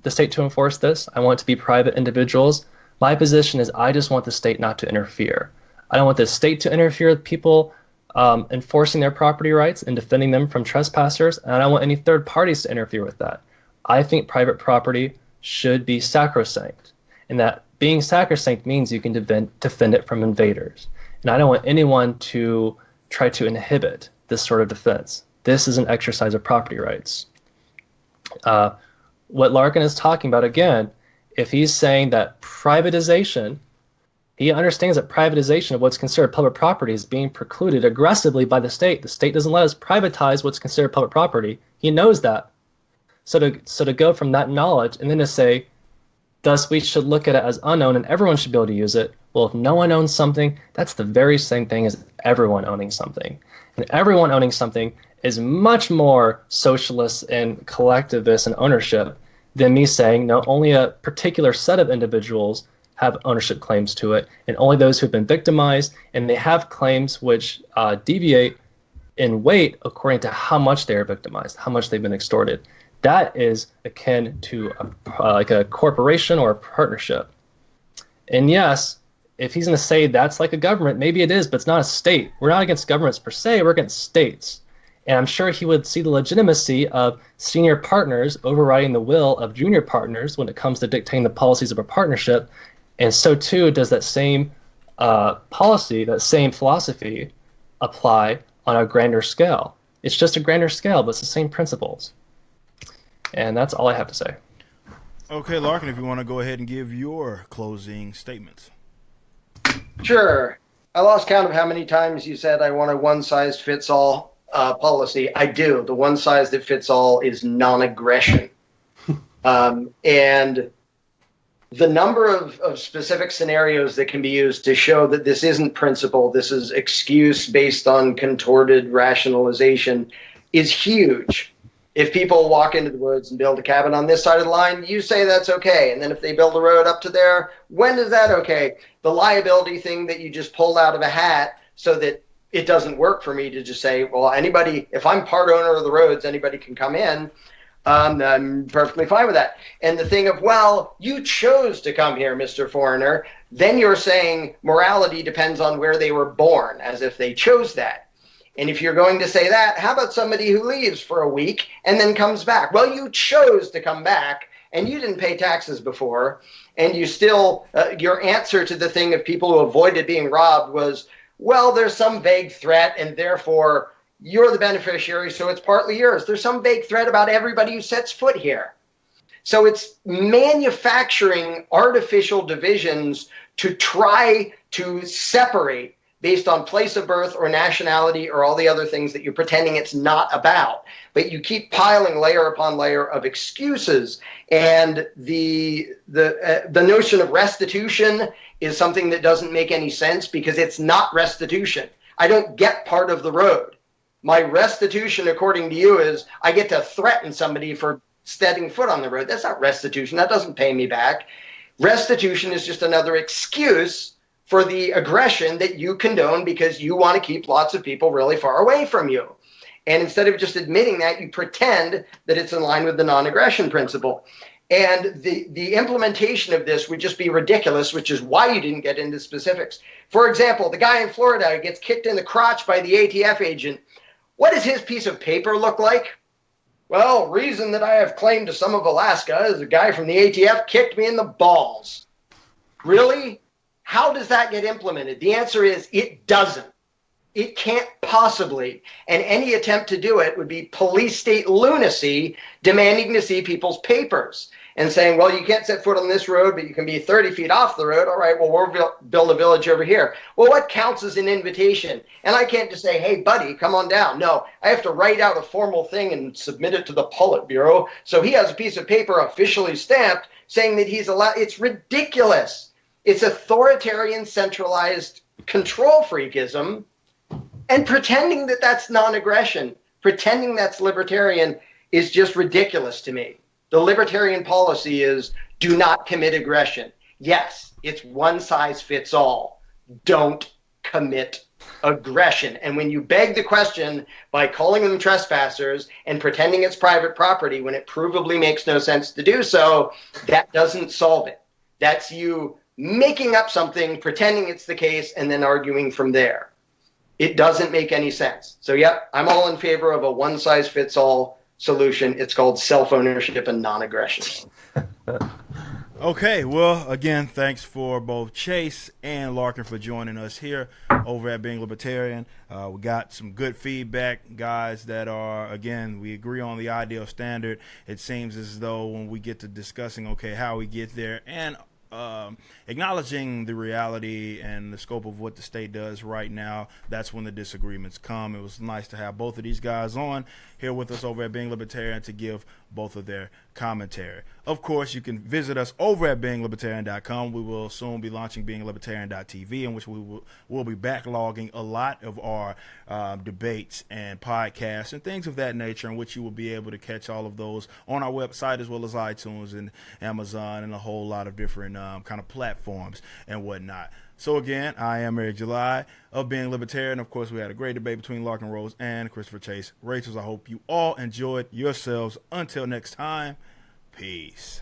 state to enforce this. I want it to be private individuals. My position is I just want the state not to interfere. I don't want the state to interfere with people enforcing their property rights and defending them from trespassers, and I don't want any third parties to interfere with that. I think private property should be sacrosanct, and that being sacrosanct means you can defend it from invaders. And I don't want anyone to try to inhibit this sort of defense. This is an exercise of property rights. What Larken is talking about, again, if he's saying that privatization, he understands that privatization of what's considered public property is being precluded aggressively by the state. The state doesn't let us privatize what's considered public property. He knows that. So to go from that knowledge and then to say, thus we should look at it as unknown and everyone should be able to use it. Well, if no one owns something, that's the very same thing as everyone owning something. And everyone owning something is much more socialist and collectivist and ownership than me saying, no, only a particular set of individuals have ownership claims to it, and only those who've been victimized, and they have claims which deviate in weight according to how much they are victimized, how much they've been extorted. That is akin to like a corporation or a partnership. And yes, if he's going to say that's like a government, maybe it is, but it's not a state. We're not against governments per se, we're against states. And I'm sure he would see the legitimacy of senior partners overriding the will of junior partners when it comes to dictating the policies of a partnership. And so too does that same policy, that same philosophy apply on a grander scale. It's just a grander scale, but it's the same principles. And that's all I have to say. Okay, Larken, if you want to go ahead and give your closing statements. Sure. I lost count of how many times you said I want a one-size-fits-all policy. I do. The one size that fits all is non-aggression. And the number of specific scenarios that can be used to show that this isn't principle, this is excuse based on contorted rationalization, is huge. If people walk into the woods and build a cabin on this side of the line, you say that's okay. And then if they build a road up to there, when is that okay? The liability thing that you just pulled out of a hat so that it doesn't work for me to just say, well, anybody, if I'm part owner of the roads, anybody can come in. I'm perfectly fine with that. And the thing of, well, you chose to come here, Mr. Foreigner, then you're saying morality depends on where they were born, as if they chose that. And if you're going to say that, how about somebody who leaves for a week and then comes back? Well, you chose to come back and you didn't pay taxes before. And you still, your answer to the thing of people who avoided being robbed was, well, there's some vague threat and therefore you're the beneficiary, so it's partly yours. There's some vague threat about everybody who sets foot here. So it's manufacturing artificial divisions to try to separate based on place of birth or nationality or all the other things that you're pretending it's not about. But you keep piling layer upon layer of excuses. And the notion of restitution is something that doesn't make any sense because it's not restitution. I don't get part of the road. My restitution, according to you, is I get to threaten somebody for stepping foot on the road. That's not restitution. That doesn't pay me back. Restitution is just another excuse for the aggression that you condone because you want to keep lots of people really far away from you. And instead of just admitting that, you pretend that it's in line with the non-aggression principle. And the implementation of this would just be ridiculous, which is why you didn't get into specifics. For example, the guy in Florida who gets kicked in the crotch by the ATF agent, what does his piece of paper look like? Well, reason that I have claim to some of Alaska is a guy from the ATF kicked me in the balls. Really? How does that get implemented? The answer is it doesn't. It can't possibly. And any attempt to do it would be police state lunacy demanding to see people's papers and saying, well, you can't set foot on this road, but you can be 30 feet off the road. All right, well, we'll build a village over here. Well, what counts as an invitation? And I can't just say, hey, buddy, come on down. No, I have to write out a formal thing and submit it to the Politburo. So he has a piece of paper officially stamped saying that he's allowed. It's ridiculous. It's authoritarian, centralized control freakism, and pretending that that's non-aggression, pretending that's libertarian is just ridiculous to me. The libertarian policy is do not commit aggression. Yes, it's one size fits all. Don't commit aggression. And when you beg the question by calling them trespassers and pretending it's private property when it provably makes no sense to do so, that doesn't solve it. That's you making up something, pretending it's the case, and then arguing from there. It doesn't make any sense. So, yep, I'm all in favor of a one-size-fits-all solution. It's called self-ownership and non-aggression. Okay, well, again, thanks for both Chase and Larkin for joining us here over at Being Libertarian. We got some good feedback, guys, that are, again, we agree on the ideal standard. It seems as though when we get to discussing, okay, how we get there and acknowledging the reality and the scope of what the state does right now, that's when the disagreements come. It was nice to have both of these guys on here with us over at Being Libertarian to give both of their commentary. Of course, you can visit us over at beinglibertarian.com. We will soon be launching beinglibertarian.tv, in which we'll be backlogging a lot of our debates and podcasts and things of that nature, in which you will be able to catch all of those on our website, as well as iTunes and Amazon and a whole lot of different kind of platforms and whatnot. So again, I am Eric July of Being Libertarian. Of course, we had a great debate between Larken Rose and Christopher Chase. Rachels, I hope you all enjoyed yourselves. Until next time, peace.